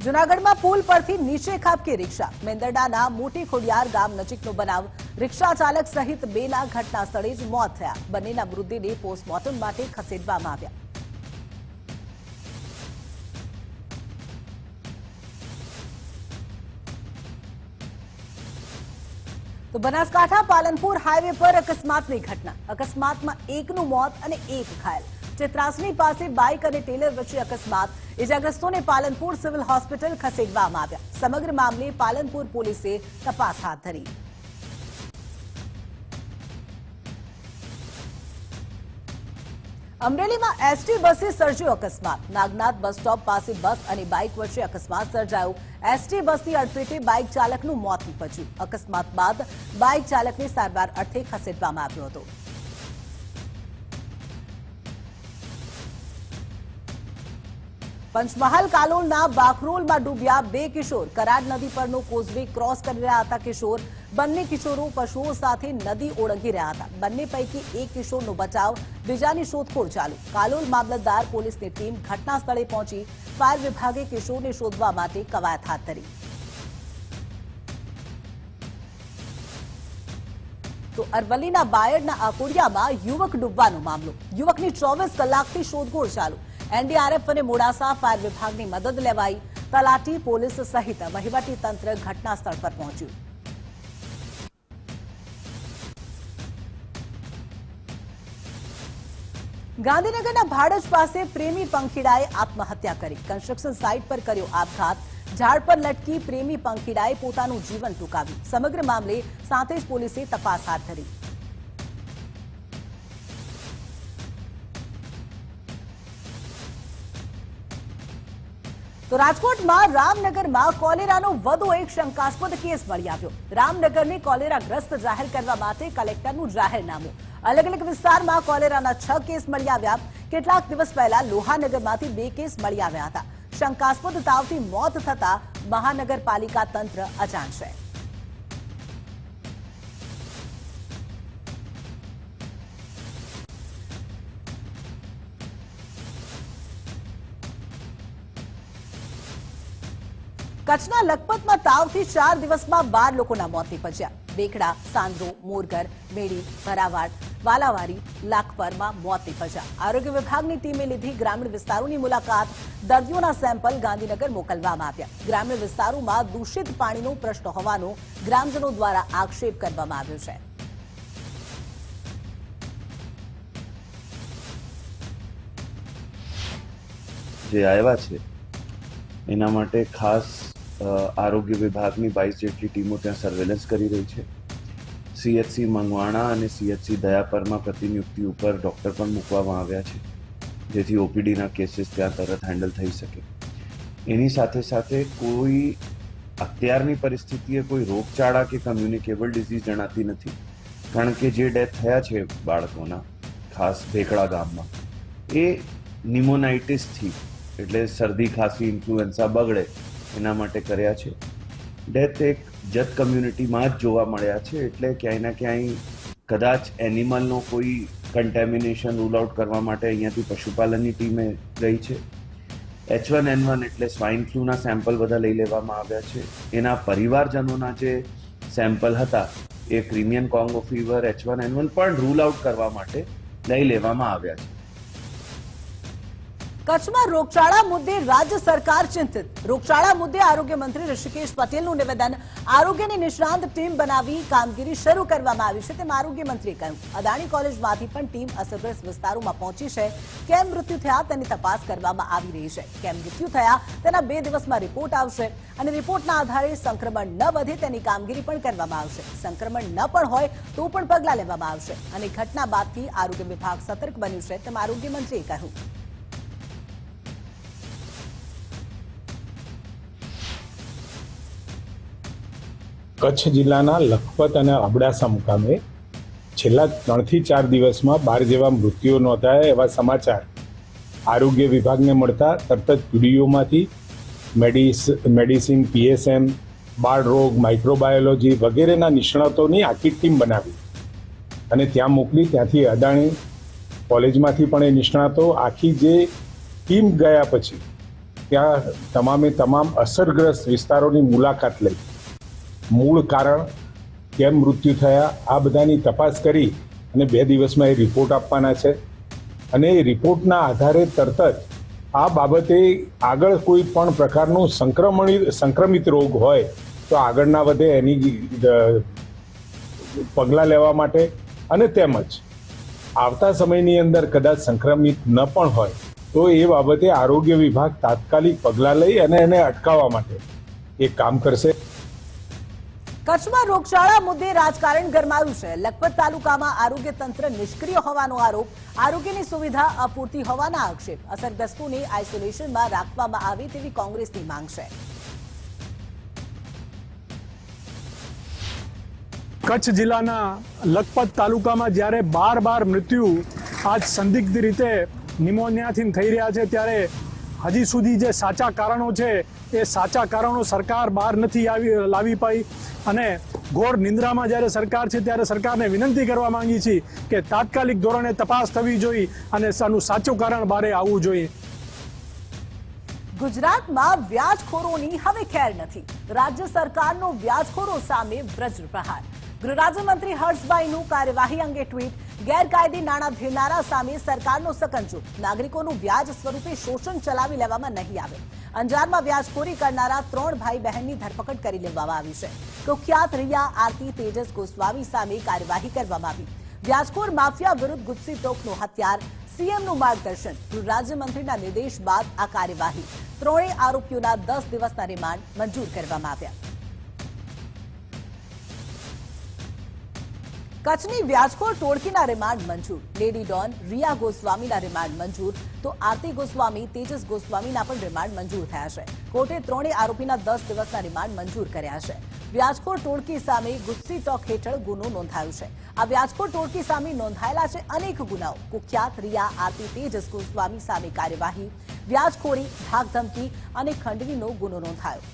જૂનાગઢમાં પુલ પરથી નીચે ખાબકી રિક્ષા. મેંદરડાના મોટી ખોડિયાર ગામ નજીકનો બનાવ. રિક્ષા ચાલક સહિત 2ના ઘટના સ્થળે જ મોત થયા. બંનેના મૃતદેહને પોસ્ટમોર્ટમ માટે ખસેડવામાં આવ્યા. તો બનાસકાંઠા પાલનપુર હાઈવે પર અકસ્માતની ઘટના. અકસ્માતમાં એકનું મોત અને એક ઘાયલ. ચિત્રાસની પાસે બાઇક અને ટેલર વચ્ચે અકસ્માત. ઇજાગ્રસ્તોને પાલનપુર સિવિલ હોસ્પિટલ ખસેડવામાં આવ્યા. સમગ્ર મામલે પાલનપુર પોલીસે તપાસ હાથ ધરી. અમરેલીમાં એસટી બસે સર્જ્યો અકસ્માત. નાગનાથ બસ સ્ટોપ પાસે બસ અને બાઇક વચ્ચે અકસ્માત સર્જાયો. એસટી બસની અડફેટે બાઇક ચાલકનું મોત નીપજ્યું. અકસ્માત બાદ બાઇક ચાલકને સારવાર અર્થે ખસેડવામાં આવ્યો હતો. પંચમહાલ કાલોલના બાકરોલમાં ડૂબ્યા 2 કિશોર. કરાડ નદી પરનો કોઝવે ક્રોસ કરી રહ્યા હતા કિશોર. બંને કિશોરો પશુઓ સાથે નદી ઓળંગી રહ્યા હતા. બંને પૈકી એક કિશોરનો બચાવ, બીજાની શોધખોળ ચાલુ. કાલોલ મામલતદાર પોલીસની ટીમ ઘટના સ્થળે પહોંચી ફાયર વિભાગે કિશોરને શોધવા માટે કવાયત હાથ ધરી. તો અરવલ્લીના બાયડના આકોડિયામાં યુવક ડૂબવાનો મામલો. યુવકની 24 કલાકથી શોધખોળ ચાલુ. એનડીઆરએફ અને મોડાસા ફાયર વિભાગની મદદ લેવાઈ. તલાટી, પોલીસ સહિત વહીવટી તંત્ર ઘટના સ્થળ પર પહોંચ્યું. ગાંધીનગરના ભાડજ પાસે પ્રેમી પંખીડાએ આત્મહત્યા કરી. કન્સ્ટ્રક્શન સાઇટ પર કર્યો આપઘાત. ઝાડ પર લટકી પ્રેમી પંખીડાએ પોતાનું જીવન ટૂંકાવ્યું. સમગ્ર મામલે સાંતેજ પોલીસે તપાસ હાથ ધરી. તો રાજકોટમાં રામનગરમાં કોલેરાનો વધુ એક શંકાસ્પદ કેસ મળી આવ્યો. રામનગરને કોલેરાગ્રસ્ત જાહેર કરવા માટે કલેક્ટરનું જાહેરનામું. અલગ અલગ વિસ્તારમાં કોલેરાના 6 કેસ મળી આવ્યા. કેટલાક દિવસ પહેલા લોહાનગરમાંથી 2 કેસ મળી આવ્યા હતા. શંકાસ્પદ તાવથી મોત થતા મહાનગરપાલિકા તંત્ર અજાણ છે. કચ્છના લખપતમાં તાવથી 4 દિવસમાં 12 લોકોના મોત નીપજ્યા. બેખડા, સાંદ્રો, મોરગર, મેડી, ભરાવાડ, વાલાવારી, લાખપરમાં મોત નીપજ્યા. આરોગ્ય વિભાગની ટીમે લીધી ગ્રામીણ વિસ્તારોની મુલાકાત. દર્દીઓના સેમ્પલ ગાંધીનગર મોકલવામાં આવ્યા. ગ્રામીણ વિસ્તારોમાં દૂષિત પાણીનો પ્રશ્ન હોવાનો ગ્રામજનો દ્વારા આક્ષેપ કરવામાં આવ્યો છે. જે આવ્યા છે એના માટે ખાસ આરોગ્ય વિભાગની 22 જેટલી ટીમો ત્યાં સર્વેલન્સ કરી રહી છે. CHC મંગવાણા અને CHC દયાપરમાં પ્રતિનિયુક્તિ ઉપર ડૉક્ટર પણ મૂકવામાં આવ્યા છે, જેથી OPDના કેસીસ ત્યાં તરત હેન્ડલ થઈ શકે. એની સાથે સાથે કોઈ અત્યારની પરિસ્થિતિએ કોઈ રોગચાળા કે કમ્યુનિકેબલ ડિઝીઝ જણાતી નથી, કારણ કે જે ડેથ થયા છે બાળકોના, ખાસ ભેખડા ગામમાં, એ નિમોનાઇટિસથી, એટલે શરદી ખાંસી ઇન્ફ્લુએન્ઝા બગડે એના માટે કર્યા છે. ડેથ એક જત કમ્યુનિટીમાં જ જોવા મળ્યા છે, એટલે ક્યાંય ના ક્યાંય કદાચ એનિમલનો કોઈ કન્ટેમિનેશન રૂલ આઉટ કરવા માટે અહીંયાથી પશુપાલનની ટીમે ગઈ છે. H1N1 એટલે સ્વાઇન ફ્લૂના સેમ્પલ બધા લઈ લેવામાં આવ્યા છે. એના પરિવારજનોના જે સેમ્પલ હતા એ ક્રિમિયન કોંગો ફીવર, H1N1 પણ રૂલ આઉટ કરવા માટે લઈ લેવામાં આવ્યા છે. કચ્છમાં રોગચાળા મુદ્દે રાજ્ય સરકાર ચિંતિત. રોગચાળા મુદ્દે આરોગ્ય મંત્રી ઋષિકેશ પટેલનું નિવેદન. આરોગ્યની નિષ્ણાંત ટીમ બનાવી કામગીરી શરૂ કરવામાં આવી છે તેમ આરોગ્ય મંત્રીએ કહ્યું. અદાણી કોલેજમાંથી પણ ટીમ અસરગ્રસ્ત વિસ્તારોમાં પહોંચી છે. કેમ મૃત્યુ થયા તેની તપાસ કરવામાં આવી રહી છે. કેમ મૃત્યુ થયા તેના 2 દિવસમાં રિપોર્ટ આવશે અને રિપોર્ટના આધારે સંક્રમણ ન વધે તેની કામગીરી પણ કરવામાં આવશે. સંક્રમણ ન પણ હોય તો પણ પગલાં લેવામાં આવશે અને ઘટના બાદથી આરોગ્ય વિભાગ સતર્ક બન્યું છે તેમ આરોગ્ય મંત્રીએ કહ્યું. કચ્છ જિલ્લાના લખપત અને અબડાસા મુકામે છેલ્લા 3 થી 4 દિવસમાં 12 જેવા મૃત્યુઓ નોંધાયા એવા સમાચાર આરોગ્ય વિભાગને મળતા તરત જ PDOમાંથી મેડિસિન, PSM, બાળ રોગ, માઇક્રોબાયોલોજી વગેરેના નિષ્ણાતોની આખી ટીમ બનાવી અને ત્યાં મોકલી. ત્યાંથી અદાણી કોલેજમાંથી પણ એ નિષ્ણાતો આખી જે ટીમ ગયા પછી ત્યાં તમામે તમામ અસરગ્રસ્ત વિસ્તારોની મુલાકાત લઈ મૂળ કારણ, કેમ મૃત્યુ થયા, આ બધાની તપાસ કરી અને 2 દિવસમાં એ રિપોર્ટ આપવાના છે અને એ રિપોર્ટના આધારે તરત જ આ બાબતે આગળ કોઈ પણ પ્રકારનું સંક્રમિત રોગ હોય તો આગળ ના વધે એની પગલાં લેવા માટે અને તેમજ આવતા સમયની અંદર કદાચ સંક્રમિત ન પણ હોય તો એ બાબતે આરોગ્ય વિભાગ તાત્કાલિક પગલાં લઈ અને એને અટકાવવા માટે એક કામ કરશે. કચ્છમાં રોગચાળા મુદ્દે રાજકારણ ગરમાયું છે. લખપત તાલુકામાં આરોગ્ય તંત્ર નિષ્ક્રિય હોવાનો આરોપ, આરોગ્યની સુવિધા અપૂરતી હોવાના આક્ષેપ. અસરગ્રસ્તોને આઇસોલેશનમાં રાખવામાં આવે તેવી કોંગ્રેસની માંગ છે. કચ્છ જિલ્લાના લખપત તાલુકામાં જ્યારે 12 મૃત્યુ આજ સંદિગ્ધ રીતે નિમોનિયાથી થઈ રહ્યા છે, ત્યારે હજી સુધી જે સાચા કારણો છે એ સાચા કારણો સરકાર બહાર નથી લાવી પાઈ અને ઘોર નિંદ્રામાં જ્યારે સરકાર છે ત્યારે સરકારને વિનંતી કરવા માંગી છીએ કે તાત્કાલિક ધોરણે તપાસ થવી જોઈએ અને આનું સાચું કારણ બહાર આવવું જોઈએ. ગુજરાતમાં વ્યાજખોરોની હવે ખેર નથી. રાજ્ય સરકારનો વ્યાજખોરો સામે વજ્ર પ્રહાર. ગૃહ રાજ્યમંત્રી હર્ષભાઈનું કાર્યવાહી અંગે ટ્વીટ. ગેરકાયદે નાણાં ધીરનારા સામે સરકારનો સકંજો. નાગરિકોનું વ્યાજ સ્વરૂપે શોષણ ચલાવી લેવામાં નહીં આવે. અંજારમાં વ્યાજખોરી કરનારા 3 ભાઈ બહેનની ધરપકડ કરી લેવામાં આવી છે. કુખ્યાત રિયા, આરતી, તેજસ ગોસ્વામી સામે કાર્યવાહી કરવામાં આવી. વ્યાજખોર માફિયા વિરુદ્ધ ગુજસી તોકનું હથિયાર. સીએમનું માર્ગદર્શન. ગૃહ રાજ્યમંત્રીના નિર્દેશ બાદ આ કાર્યવાહી. 3 આરોપીઓના 10 દિવસના રિમાન્ડ મંજૂર કરવામાં આવ્યા. કચ્છની વ્યાજખોર ટોળકીના રિમાન્ડ મંજૂર. લેડી ડોન રિયા ગોસ્વામીના રિમાન્ડ મંજૂર તો આરતી ગોસ્વામી, તેજસ ગોસ્વામીના પણ રિમાન્ડ મંજૂર થયા છે. કોર્ટે 3 આરોપીના 10 દિવસના રિમાન્ડ મંજૂર કર્યા છે. વ્યાજખોર ટોળકી સામે ગુસ્સી ટોક હેઠળ ગુનો નોંધાયો છે. આ વ્યાજખોર ટોળકી સામે નોંધાયેલા છે અનેક ગુનાઓ. કુખ્યાત રિયા, આરતી, તેજસ ગોસ્વામી સામે કાર્યવાહી. વ્યાજખોરી, ધાકધમકી અને ખંડણીનો ગુનો નોંધાયો.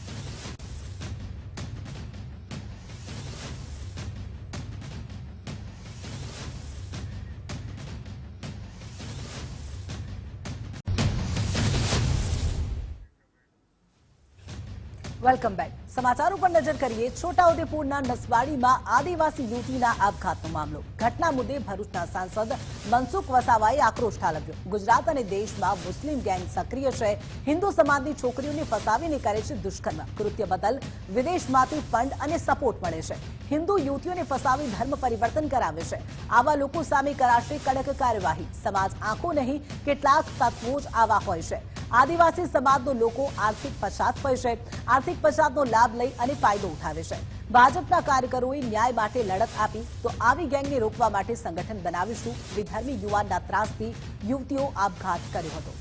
Welcome back. સમાચારો પર નજર કરીએ. છોટાઉદેપુરના નસવાડીમાં આદિવાસી યુવતીના આપઘાતનો મામલો. ઘટના મુદ્દે ભરૂચના સાંસદ મનસુખ વસાવાએ આક્રોશ ઠાલવ્યો. ગુજરાત અને દેશમાં મુસ્લિમ ગેંગ સક્રિય છે. હિન્દુ સમાજની છોકરીઓને ફસાવીને કરે છે દુષ્કર્મ. કૃત્ય બદલ વિદેશમાંથી ફંડ અને સપોર્ટ મળે છે. હિન્દુ યુવતીઓને ફસાવી ધર્મ પરિવર્તન કરાવે છે. આવા લોકો સામે કરાશે કડક કાર્યવાહી. સમાજ આંખો નહીં, કેટલાક તત્વો જ આવા હોય છે. આદિવાસી સમાજના લોકો આર્થિક પછાત હોય છે, આર્થિક પછાતનો લાભ લઈ અને ફાયદો ઉઠાવે છે. ભાજપના કાર્યકરોએ ન્યાય માટે લડત આપી તો આવી ગેંગને રોકવા માટે સંગઠન બનાવીશું. વિધર્મી યુવાનના ત્રાસથી યુવતીઓ આપઘાત કર્યો હતો.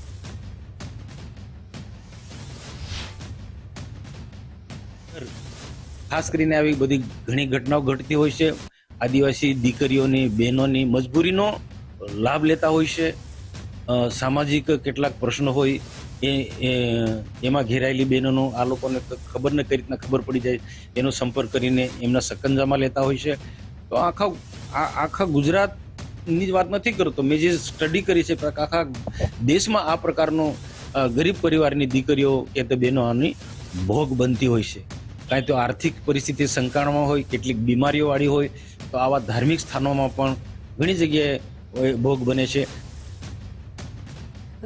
ખાસ કરીને આવી બધી ઘણી ઘટનાઓ ઘટતી હોય છે. આદિવાસી દીકરીઓની બહેનોની મજબૂરીનો લાભ લેતા હોય છે. સામાજિક કેટલાક પ્રશ્નો હોય એમાં ઘેરાયેલી બહેનોનો આ લોકોને ખબર ને કઈ રીતના ખબર પડી જાય એનો સંપર્ક કરીને એમના સકંજામાં લેતા હોય છે. તો આખા ગુજરાતની જ વાત નથી કરતો, મેં જે સ્ટડી કરી છે આખા દેશમાં આ પ્રકારનો ગરીબ પરિવારની દીકરીઓ કે તે બહેનોની ભોગ બનતી હોય છે. કાંઈ તો આર્થિક પરિસ્થિતિ સંકળાણમાં હોય, કેટલીક બીમારીઓ વાળી હોય, તો આવા ધાર્મિક સ્થાનોમાં પણ ઘણી જગ્યાએ ભોગ બને છે.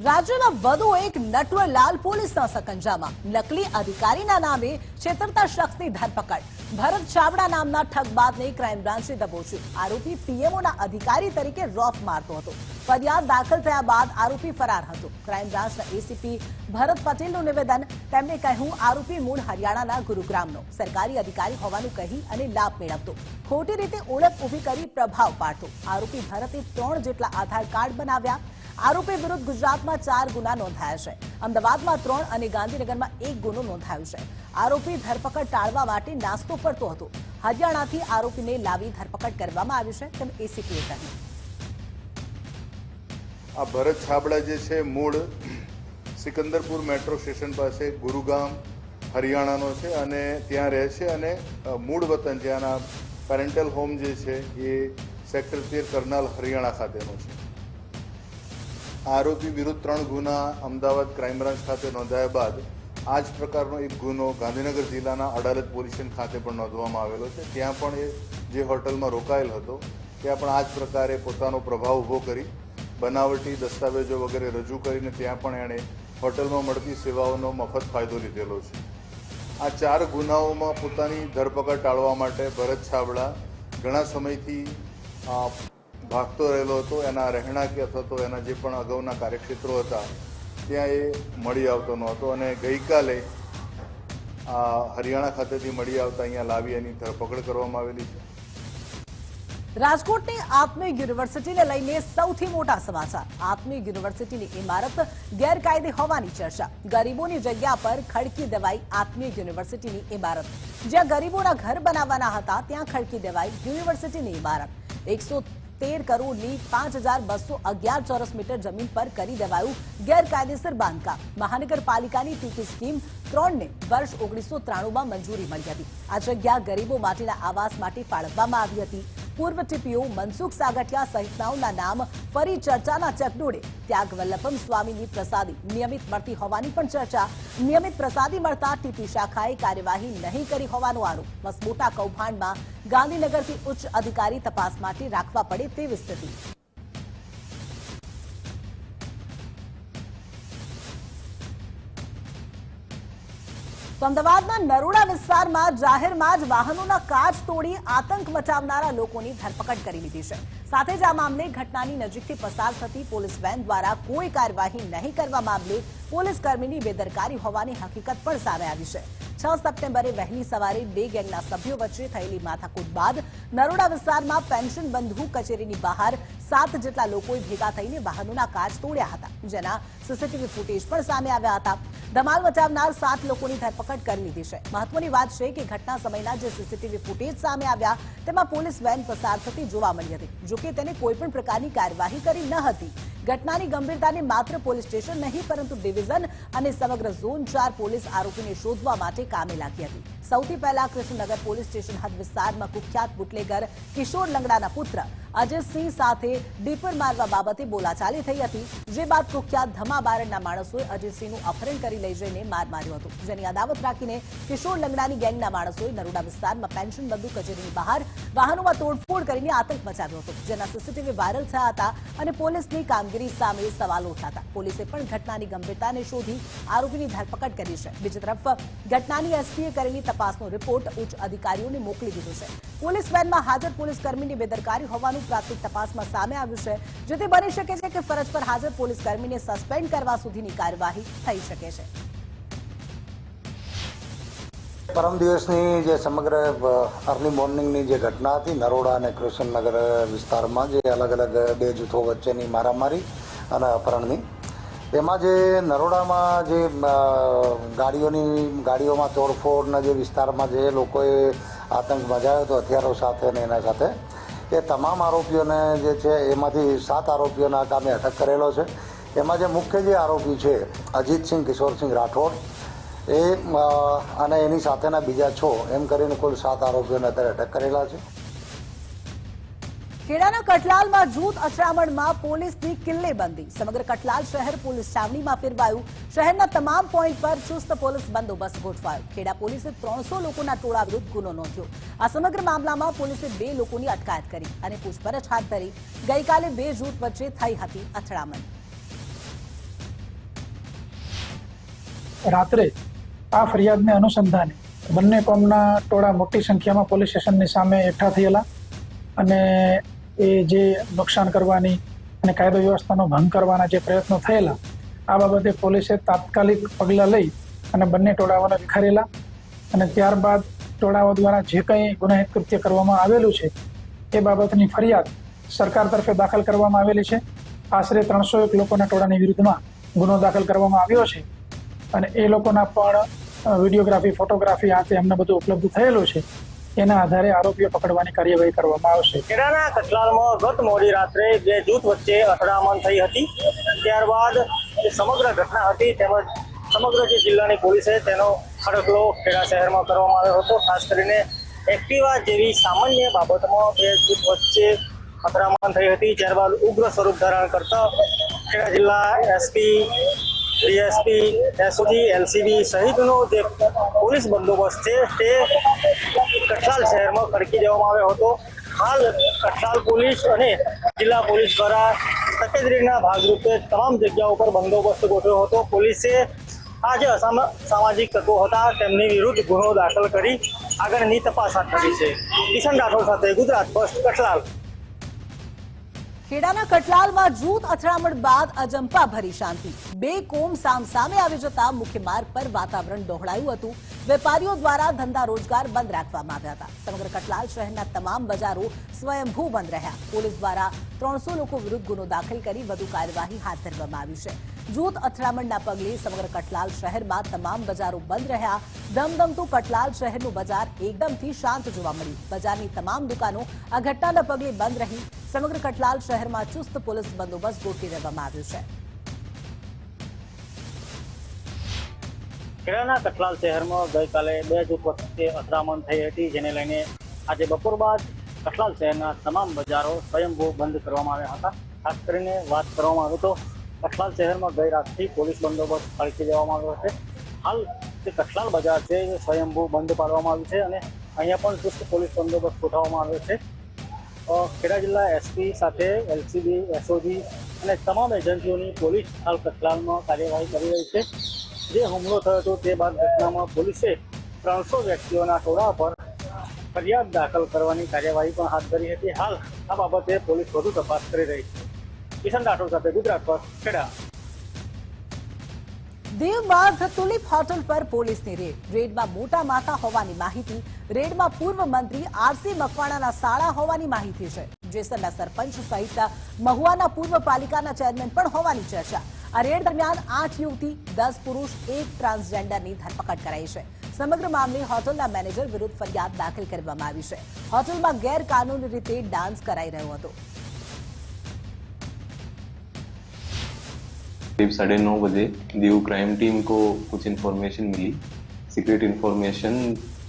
રાજ્યમાં વધુ એક નટવરલાલ પોલીસના સકંજામાં. નકલી અધિકારીના નામે છેતરતા શખ્સની ધરપકડ. ભરત છાબડા નામના ઠગબાજને ક્રાઇમ બ્રાન્ચે દબોચ્યો. આરોપી પીએમઓના અધિકારી તરીકે રોફ મારતો હતો. ફરિયાદ દાખલ થયા બાદ આરોપી ફરાર હતો. ક્રાઇમ બ્રાન્ચના એસીપી ભરત પટેલનું નિવેદન. તેમણે કહ્યું, આરોપી મૂળ હરિયાણાના ગુરુગ્રામનો સરકારી અધિકારી હોવાનું કહી અને લાભ મેળવતો, ખોટી રીતે ઓળખ ઊભી કરી પ્રભાવ પાડતો. આરોપી ભરતે 3 જેટલા આધાર કાર્ડ બનાવ્યા. આરોપી વિરુદ્ધ ગુજરાતમાં 4 ગુના નોંધાયા છે. અમદાવાદમાં 3 અને ગાંધીનગરમાં 1 ગુનો નોંધાયો છે. આરોપી ધરપકડ ટાળવા માટે નાસ્તો ફરતો હતો. હરિયાણાથી આરોપીને લાવી ધરપકડ કરવામાં આવી છે, તેમ એસીપીએ કહ્યું. આ ભરત છાબડા જે છે મૂળ સિકંદરપુર મેટ્રો સ્ટેશન પાસે ગુરુગામ હરિયાણાનો છે અને ત્યાં રહે છે અને મૂળ વતન જ્યાંના પેરેન્ટલ હોમ જે છે એ સેક્ટર 13 કરનાલ હરિયાણા ખાતેનો છે. આરોપી વિરુદ્ધ 3 ગુના અમદાવાદ ક્રાઇમ બ્રાન્ચ ખાતે નોંધાયા બાદ આ જ પ્રકારનો એક ગુનો ગાંધીનગર જિલ્લાના અડાલજ પોલીસ સ્ટેશન ખાતે પણ નોંધવામાં આવેલો છે. ત્યાં પણ એ જે હોટલમાં રોકાયેલ હતો ત્યાં પણ આ જ પ્રકારે પોતાનો પ્રભાવ ઊભો કરી બનાવટી દસ્તાવેજો વગેરે રજૂ કરીને ત્યાં પણ એણે હોટલમાં મળતી સેવાઓનો મફત ફાયદો લીધેલો છે. આ 4 ગુનાઓમાં પોતાની ધરપકડ ટાળવા માટે ભરત છાબડા ઘણા સમયથી ભાગતો રહેલો હતો. એના રહેણાંક અથવા તો એના જે પણ અગાઉના કાર્યક્ષેત્રો હતા ત્યાં એ મળી આવતો નહોતો અને ગઈકાલે હરિયાણા ખાતેથી મળી આવતા અહીંયા લાવી એની ધરપકડ કરવામાં આવેલી છે. રાજકોટની આત્મીય યુનિવર્સિટીને લઈને સૌથી મોટા સમાચાર. આત્મીય યુનિવર્સિટીની ઇમારત ગેરકાયદે હોવાની ચર્ચા. ગરીબોની જગ્યા પર ખડકી દેવાઈ આત્મીય યુનિવર્સિટીની ઇમારત. જ્યાં ગરીબોના ઘર બનાવવાના હતા ત્યાં ખડકી દેવાઈ યુનિવર્સિટીની ઇમારત. 113 કરોડની 5211 ચોરસ મીટર જમીન પર કરી દેવાયું ગેરકાયદેસર બાંધકામ. મહાનગરપાલિકાની ટીપી સ્કીમ 3 ને વર્ષ 1993માં મંજૂરી મળી હતી. આ જગ્યા ગરીબો માટેના આવાસ માટે ફાળવવામાં આવી હતી. પૂર્વ ટીપીઓ મનસુખ સાગઠિયા સહિતનાઓના નામ ફરી ચર્ચાના ચકડોળે. ત્યાગ વલ્લભમ સ્વામીની પ્રસાદી નિયમિત મળતી હોવાની પણ ચર્ચા. નિયમિત પ્રસાદી મળતા ટીપી શાખાએ કાર્યવાહી નહીં કરી હોવાનો આરોપ. મસમોટા કૌભાંડમાં ગાંધીનગરથી ઉચ્ચ અધિકારી તપાસ માટે રાખવા પડે તેવી સ્થિતિ. તો અમદાવાદના નરોડા વિસ્તારમાં જાહેરમાં જ વાહનોના કાચ તોડી આતંક મચાવનારા લોકોની ધરપકડ કરી લીધી છે. સાથે જ આ મામલે ઘટનાની નજીકથી પસાર થતી પોલીસ વેન દ્વારા કોઈ કાર્યવાહી નહીં કરવા મામલે પોલીસ કર્મીની બેદરકારી હોવાની હકીકત પણ સામે આવી છે. 6 સપ્ટેમ્બરે વહેલી સવારે 2 ગેંગના સભ્યો વચ્ચે થયેલી માથાકૂટ બાદ નરોડા વિસ્તારમાં પેન્શન બંધુ કચેરીની બહાર 7 જેટલા લોકોએ ભેગા થઈને વાહનોના કાચ તોડ્યા હતા, જેના સીસીટીવી ફૂટેજ પણ સામે આવ્યા હતા. ધમાલ મચાવનાર 7 લોકોની ધરપકડ કરી લીધી છે. મહત્વની વાત છે કે ઘટના સમયના જે સીસીટીવી ફૂટેજ સામે આવ્યા તેમાં પોલીસ વેન પસાર થતી જોવા મળી હતી. જોકે તેને કોઈ પણ પ્રકારની કાર્યવાહી કરી ન હતી. ઘટનાની ગંભીરતાને માત્ર પોલીસ સ્ટેશન નહીં પરંતુ ડિવિઝન અને સમગ્ર ઝોન 4 પોલીસ આરોપીને શોધવા માટે કામે લાગી હતી. સૌથી પહેલા કૃષ્ણનગર પોલીસ સ્ટેશન હદ વિસ્તારમાં કુખ્યાત બુટલેગર કિશોર લંગડાના પુત્ર અજયસિંહ સાથે ડીપર મારવા બાબતે બોલાચાલી થઈ હતી. જે બાદ કુખ્યાત ધમાબારણના માણસોએ અજયસિંહનું અપહરણ કરી લઈ જઈને માર માર્યો હતો. જેની અદાવત રાખીને કિશોર લંગડાની ગેંગના માણસોએ નરોડા વિસ્તારમાં પેન્શન બંધુ કચેરીની બહાર વાહનોમાં તોડફોડ કરીને આતંક મચાવ્યો હતો, જેના સીસીટીવી વાયરલ થયા હતા અને પોલીસની કામગીરી સામે સવાલો ઉઠાતા પોલીસે પણ ઘટનાની ગંભીરતાને શોધી આરોપીની ધરપકડ કરી છે. બીજી તરફ ઘટનાની એસપીએ કરેલી તપાસનો રિપોર્ટ ઉચ્ચ અધિકારીઓને મોકલી દીધો છે. પોલીસ વેનમાં હાજર પોલીસ કર્મીની બેદરકારી હોવાનું પ્રાથમિક તપાસમાં સામે આવ્યું છે, જેથી બની શકે છે કે ફરજ પર હાજર પોલીસ કર્મીને સસ્પેન્ડ કરવા સુધીની કાર્યવાહી થઈ શકે છે. પરમ દિવસની જે સમગ્ર અર્લી મોર્નિંગની જે ઘટના હતી નરોડા અને કૃષ્ણનગર વિસ્તારમાં જે અલગ અલગ બે જૂથો વચ્ચેની મારામારી અને અપહરણની, એમાં જે નરોડામાં જે ગાડીઓમાં તોડફોડના જે વિસ્તારમાં જે લોકોએ આતંક મચાવ્યો હતો હથિયારો સાથે ને એના સાથે, એ તમામ આરોપીઓને જે છે એમાંથી 7 આરોપીઓના કામે અટક કરેલો છે. એમાં જે મુખ્ય જે આરોપી છે અજીતસિંહ કિશોરસિંહ રાઠોડ એ અને એની સાથેના બીજા 6 એમ કરીને કુલ 7 આરોપીઓને અત્યારે અટક કરેલા છે. ખેડાના કઠલાલમાં જૂથ અથડામણમાં પોલીસની કિલ્લેબંધી. સમગ્ર કઠલાલ શહેર પોલીસ છાવણીમાં ફેરવાયું. શહેરના તમામ પોઈન્ટ પર ચુસ્ત પોલીસ બંદોબસ્ત ગોઠવાયો. ખેડા પોલીસે 300 લોકોના ટોળા વિરુદ્ધ ગુનો નોંધ્યો. આ સમગ્ર મામલામાં પોલીસે 2 લોકોની અટકાયત કરી અને પૂછપરછ હાથ ધરી. ગઈકાલે 2 જૂથ વચ્ચે થઈ હતી અથડામણ. રાત્રે આ ફરિયાદને અનુસંધાને બંને કોમના ટોળા મોટી સંખ્યામાં પોલીસ સ્ટેશનની સામે એકઠા થયેલા અને એ જે નુકસાન કરવાની અને કાયદો વ્યવસ્થાનો ભંગ કરવાના જે પ્રયત્નો થયેલા, આ બાબતે પોલીસે તાત્કાલિક પગલાં લઈ અને બંને ટોળાઓને વિખરેલા અને ત્યારબાદ ટોળાઓ દ્વારા જે કંઈ ગુનાહિત કૃત્ય કરવામાં આવેલું છે એ બાબતની ફરિયાદ સરકાર તરફે દાખલ કરવામાં આવેલી છે. આશરે 301 લોકોના ટોળાની વિરુદ્ધમાં ગુનો દાખલ કરવામાં આવ્યો છે અને એ લોકોના પણ વિડીયોગ્રાફી, ફોટોગ્રાફી આ તે અમને બધું ઉપલબ્ધ થયેલું છે. એના આધારે આરોપીઓ પકડવાની કાર્યવાહી કરવામાં આવશે. ખેડાના કઠલાલમાં ગત મોડી રાત્રે 2 જૂથ વચ્ચે અથડામણ થઈ હતી. ત્યારબાદ સમગ્ર ઘટના હતી તેમજ સમગ્ર જે જિલ્લાની પોલીસે તેનો ખડકલો ખેડા શહેરમાં કરવામાં આવ્યો હતો. ખાસ કરીને એક્ટિવા જેવી સામાન્ય બાબતમાં 2 જૂથ વચ્ચે અથડામણ થઈ હતી. ત્યારબાદ ઉગ્ર સ્વરૂપ ધારણ કરતા ખેડા જિલ્લા એસપી, ડીએસપી, એસઓજી, એલસીબી સહિતનો જે પોલીસ બંદોબસ્ત છે તે કઠલાલ શહેરમાં કડકી દેવામાં આવ્યો હતો. હાલ કઠલાલ પોલીસ અને જિલ્લા પોલીસ દ્વારા તકેદારીના ભાગરૂપે તમામ જગ્યાઓ પર બંદોબસ્ત ગોઠવ્યો હતો. પોલીસે આ જે અસામાજિક તત્વો હતા તેમની વિરુદ્ધ ગુનો દાખલ કરી આગળની તપાસ હાથ ધરી છે. કિશન રાઠોડ સાથે ગુજરાત ફર્સ્ટ કઠલાલ. ખેડાના કઠલાલમાં જૂથ અથડામણ બાદ અજંપા ભરી શાંતિ. 2 કોમ સામસામે આવી જતા મુખ્ય માર્ગ પર વાતાવરણ ડહોળાયું હતું. વેપારીઓ દ્વારા ધંધા રોજગાર બંધ રાખવામાં આવ્યા હતા. સમગ્ર કઠલાલ શહેરના તમામ બજારો સ્વયંભૂ બંધ રહ્યા. પોલીસ દ્વારા 300 લોકો વિરુદ્ધ ગુનો દાખલ કરી વધુ કાર્યવાહી હાથ ધરવામાં આવી છે. જૂથ અથડામણના પગલે સમગ્ર કઠલાલ શહેરમાં તમામ બજારો બંધ રહ્યા. ધમધમતું કઠલાલ શહેરનું બજાર એકદમથી શાંત જોવા મળ્યું. બજારની તમામ દુકાનો આ ઘટનાના પગલે બંધ રહી. સમગ્ર કઠલાલ શહેરમાં ચુસ્ત પોલીસ બંદોબસ્ત ગોઠવી દેવામાં આવ્યો છે. ખેડાના કઠલાલ શહેરમાં ગઈકાલે 2 જૂથ વચ્ચે અથડામણ થઈ હતી, જેને લઈને આજે બપોર બાદ કઠલાલ શહેરના તમામ બજારો સ્વયંભૂ બંધ કરવામાં આવ્યા હતા. ખાસ કરીને વાત કરવામાં આવે તો કઠલાલ શહેરમાં ગઈ રાતથી પોલીસ બંદોબસ્ત ફરકી દેવામાં આવ્યો છે. હાલ જે કઠલાલ બજાર છે એ સ્વયંભૂ બંધ પાડવામાં આવ્યું છે અને અહીંયા પણ ચુસ્ત પોલીસ બંદોબસ્ત ગોઠવવામાં આવ્યો છે. ખેડા જિલ્લા એસપી સાથે એલસીબી, એસઓજી અને તમામ એજન્સીઓની પોલીસ હાલ કઠલાલમાં કાર્યવાહી કરી રહી છે. જે હુમલો થયો હતો તે બાદ ઘટનામાં પોલીસે 300 વ્યક્તિઓના ટોળા પર ફરિયાદ દાખલ કરવાની કાર્યવાહી પણ હાથ ધરી હતી. હાલ આ બાબતે પોલીસ વધુ તપાસ કરી રહી છે. કિશન રાઠોડ સાથે ગુજરાત પર ખેડા. દીવમાં ધ તુલિપ હોટલ પર પોલીસની રેડ. રેડમાં મોટા માથા હોવાની માહિતી. રેડમાં પૂર્વ મંત્રી આરસી મકવાણાના સાળા હોવાની માહિતી છે. જેસરના સરપંચ સહિત મહુવાના પૂર્વ પાલિકાના ચેરમેન પણ હોવાની ચર્ચા. આ રેડ દરમિયાન 8 યુવતી, 10 પુરુષ, 1 ટ્રાન્સજેન્ડરની ધરપકડ કરાઈ છે. સમગ્ર મામલે હોટલના મેનેજર વિરુદ્ધ ફરિયાદ દાખલ કરવામાં આવી છે. હોટલમાં ગેરકાનૂની રીતે ડાન્સ કરાઈ રહ્યો હતો. करीब 9:30 बजे दीव क्राइम टीम को कुछ इन्फॉर्मेशन मिली, सीक्रेट इन्फॉर्मेशन,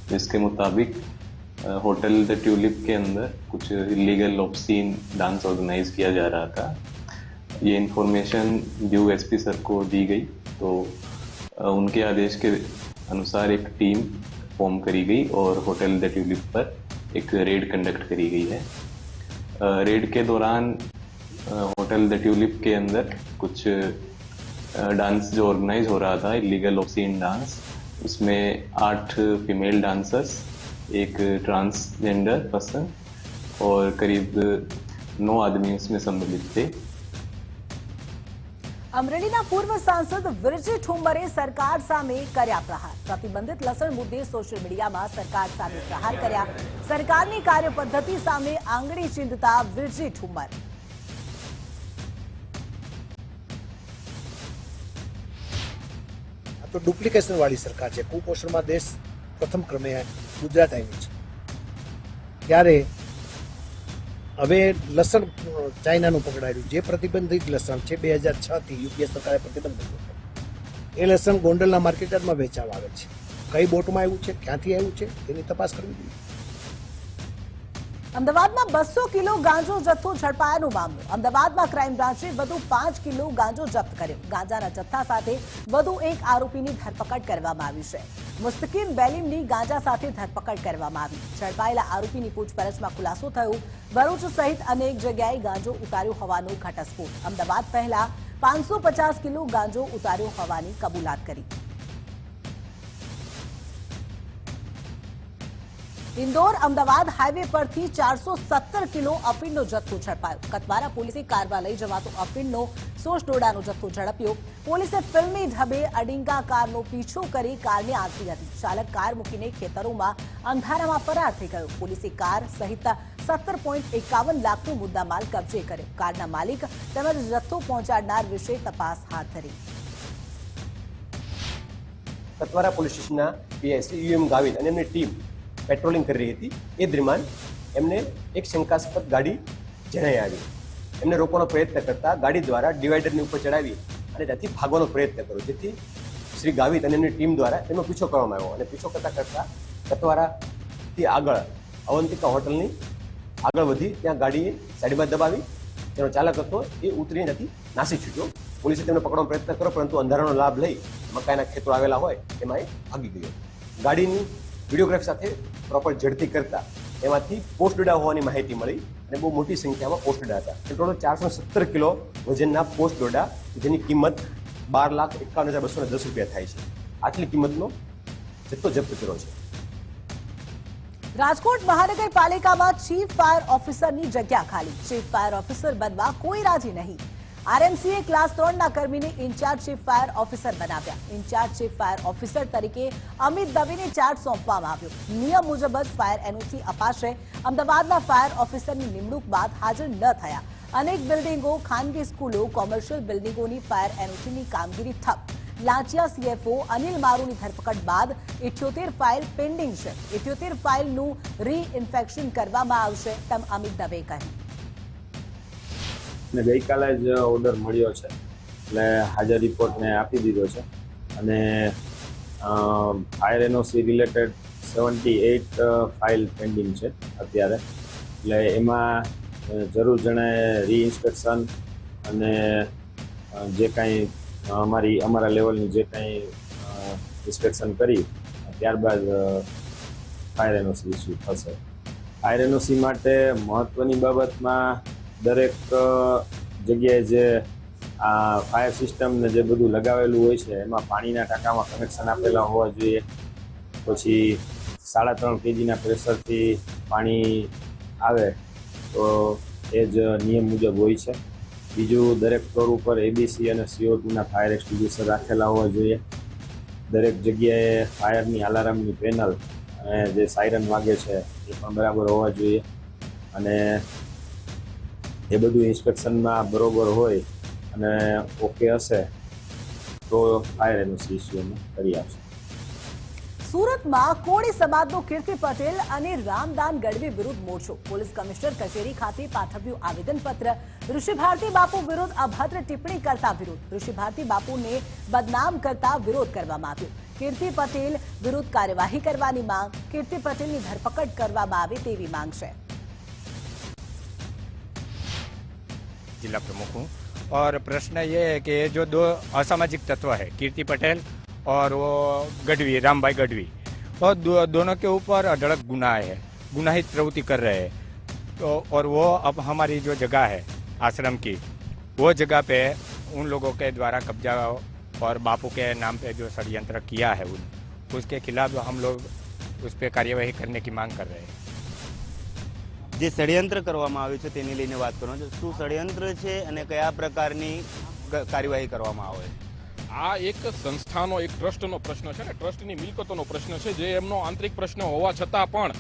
जिसके मुताबिक होटल द ट्यूलिप के अंदर कुछ इलीगल ऑब्सीन डांस ऑर्गेनाइज किया जा रहा था. ये इन्फॉर्मेशन दीव एसपी सर को दी गई तो उनके आदेश के अनुसार एक टीम फॉर्म करी गई और होटल द ट्यूलिप पर एक रेड कंडक्ट करी गई है. रेड के दौरान होटल द ट्यूलिप के अंदर कुछ डांस जो ऑर्गेनाइज हो रहा था, इलीगल ऑब्सीन डांस, उसमें 8 फीमेल डांसर्स, एक ट्रांसजेंडर पर्सन और करीब 9 आदमी इसमें सम्मिलित थे। અમરેલીના પૂર્વ સાંસદ વિરજી ઠુમ્મરે સરકાર સામે કર્યા પ્રહાર. પ્રતિબંધિત લસણ મુદ્દે સોશિયલ મીડિયામાં સરકાર સામે પ્રહાર કર્યા. સરકારની કાર્યપદ્ધતિ સામે આંગળી ચીંધતા વિરજી ઠુમ્મર. તો ડુપ્લિકેશન વાળી સરકાર છે. કુપોષણમાં દેશ પ્રથમ ક્રમે ગુજરાત આવ્યું છે. ત્યારે હવે લસણ ચાઇનાનું પકડાયું, જે પ્રતિબંધિત લસણ છે 2006થી યુપીએ સરકારે પ્રતિબંધ કર્યો. એ લસણ ગોંડલના માર્કેટમાં વેચાવા આવે છે. કઈ બોટમાં આવ્યું છે, ક્યાંથી આવ્યું છે, તેની તપાસ કરવી જોઈએ. અમદાવાદમાં 200 કિલો ગાંજો જથ્થો ઝડપાયાનો મામલો. અમદાવાદમાં ક્રાઇમ બ્રાન્ચે વધુ 5 કિલો ગાંજો જપ્ત કર્યો. ગાંજાના જથ્થા સાથે વધુ એક આરોપીની ધરપકડ કરવામાં આવી છે. મુસ્તકીન બેલીમની ગાંજા સાથે ધરપકડ કરવામાં આવી. ઝડપાયેલા આરોપીની પૂછપરછમાં ખુલાસો થયો. ભરૂચ સહિત અનેક જગ્યાએ ગાંજો ઉતાર્યો હોવાનો ઘટસ્ફોટ. અમદાવાદ પહેલા 550 કિલો ગાંજો ઉતાર્યો હોવાની કબૂલાત કરી. ઇન્દોર અમદાવાદ હાઈવે પરથી 417 કિલો અફીણનો જથ્થો ઝડપાયો. કતવારા પોલીસે કારમાં લઈ જવાતો અફીણનો 100 ડોડાનો જથ્થો ઝડપ્યો. પોલીસે ફિલ્મી ઢબે અડિંગા કારનો પીછો કરી કારને આંચી હતી. ચાલક કાર મૂકીને ખેતરોમાં અંધારામાં ફરાર થઈ ગયો. પોલીસે કાર સહિત 17.51 લાખનો મુદ્દામાલ કબજે કર્યો. કારના માલિક તેમજ જથ્થો પહોંચાડનાર વિશે તપાસ હાથ ધરી. કતવારા પોલીસ સ્ટેશનના પીએસઆઈ યુએમ ગાવિત અને એમની ટીમ પેટ્રોલિંગ કરી રહી હતી. એ દરમિયાન એમને એક શંકાસ્પદ ગાડી જણાઈ આવી. એમને રોકવાનો પ્રયત્ન કરતા ગાડી દ્વારા ડિવાઈડરની ઉપર ચડાવી અને ત્યાંથી ભાગવાનો પ્રયત્ન કર્યો, જેથી શ્રી ગાવિત અને એમની ટીમ દ્વારા એનો પીછો કરવામાં આવ્યો. અને પીછો કરતા કતવારાથી આગળ અવંતિકા હોટલની આગળ વધી ત્યાં ગાડીએ સાઈડમાં દબાવી તેનો ચાલક હતો એ ઉતરીને ત્યાંથી નાસી છૂટ્યો. પોલીસે તેમને પકડવાનો પ્રયત્ન કર્યો, પરંતુ અંધારાનો લાભ લઈ મકાઈના ખેતરો આવેલા હોય એમાં એ ભાગી ગયો. ગાડીની વિડીયોગ્રાફી સાથે પ્રોપર ઝડપી કરતા એમાંથી પોસ્ટ ડોડા હોવાની માહિતી મળી અને બહુ મોટી સંખ્યામાં પોસ્ટ ડોડા હતા. ટોટલ 417 કિલો વજનના પોસ્ટ ડોડા, જેની કિંમત 12,51,210 રૂપિયા થાય છે. આટલી કિંમતનો જથ્થો જપ્ત કર્યો છે. રાજકોટ મહાનગરપાલિકામાં ચીફ ફાયર ઓફિસરની જગ્યા ખાલી. ચીફ ફાયર ઓફિસર બનવા કોઈ રાજી નહીં. આરએમસીએ ક્લાસ 3ના કર્મીને ઇન્ચાર્જ ચીફ ફાયર ઓફિસર બનાવ્યા. ઇન્ચાર્જ ચીફ ફાયર ઓફિસર તરીકે અમિત દવેને ચાર્જ સોંપવામાં આવ્યો. નિયમ મુજબ જ ફાયર એનઓસી અપાશે. અમદાવાદના ફાયર ઓફિસરની નિમણૂક બાદ હાજર ન થયા. અનેક બિલ્ડિંગો, ખાનગી સ્કૂલો, કોમર્શિયલ બિલ્ડિંગોની ફાયર એનઓસીની કામગીરી ઠપ. લાંચિયા સીએફઓ અનિલ મારુની ધરપકડ બાદ 78 ફાઇલ પેન્ડિંગ છે. 78 ફાઇલનું રીઇન્ફેક્શન કરવામાં આવશે તેમ અમિત દવે કહ્યું. ને ગઈકાલે જ ઓર્ડર મળ્યો છે, એટલે હાજર રિપોર્ટને આપી દીધો છે. અને fire NOC related 78 file pending છે અત્યારે. એટલે એમાં જરૂર જણાય રીઇન્સ્પેક્શન અને જે કાંઈ અમારા લેવલની જે કાંઈ ઇન્સ્પેક્શન કરી ત્યારબાદ ફાયર એનઓસી ઇસ્યુ થશે. ફાયર એનઓસી માટે મહત્ત્વની બાબતમાં દરેક જગ્યાએ જે આ ફાયર સિસ્ટમને જે બધું લગાવેલું હોય છે એમાં પાણીના ટાંકામાં કનેક્શન આપેલા હોવા જોઈએ. પછી 3.5 kgના પ્રેશરથી પાણી આવે તો એ જ નિયમ મુજબ હોય છે. બીજું, દરેક ફ્લોર ઉપર એબીસી અને CO2ના ફાયર એક્સટિંગ્વિશર રાખેલા હોવા જોઈએ. દરેક જગ્યાએ ફાયરની અલાર્મની પેનલ અને જે સાયરન વાગે છે એ પણ બરાબર હોવા જોઈએ. અને એ બધું ઇન્સ્પેક્શનમાં બરોબર હોય અને ઓકે હશે તો ફાયર એનઓસી ઇસ્યુ અમે કરી આપશું. સુરતમાં કોળી સમાજનો કીર્તિ પટેલ અને રામદાન ગઢવી વિરુદ્ધ મોરચો. પોલીસ કમિશનર કચેરી ખાતે પાઠવ્યું આવેદનપત્ર. ઋષિ ભારતી બાપુ વિરુદ્ધ અભદ્ર ટિપ્પણી કરતા વિરોધ. ઋષિ ભારતી બાપુને બદનામ કરતા વિરોધ કરવામાં આવ્યો. કીર્તિ પટેલ વિરુદ્ધ કાર્યવાહી કરવાની માંગ. કીર્તિ પટેલની ધરપકડ કરવામાં આવે તેવી માંગ છે. जिला प्रमुख हूँ और प्रश्न ये है कि जो दो असामाजिक तत्व है, कीर्ति पटेल और वो गढ़वी, राम भाई गढ़वी, तो दोनों के ऊपर अढड़क गुनाह है, गुनाहित प्रवृत्ति कर रहे हैं. तो और वो अब हमारी जो जगह है आश्रम की, वो जगह पे उन लोगों के द्वारा कब्जा और बापू के नाम पे जो षड्यंत्र किया है उसके खिलाफ हम लोग उस पर कार्यवाही करने की मांग कर रहे हैं. જે ષડયંત્ર કરવામાં આવ્યું છે તેની લઈને વાત કરવાનો છે. શું ષડયંત્ર છે અને કયા પ્રકારની કાર્યવાહી કરવામાં આવે? આ એક સંસ્થાનો એક ટ્રસ્ટનો પ્રશ્ન છે ને, ટ્રસ્ટની મિલકતોનો પ્રશ્ન છે, જે એમનો આંતરિક પ્રશ્ન હોવા છતાં પણ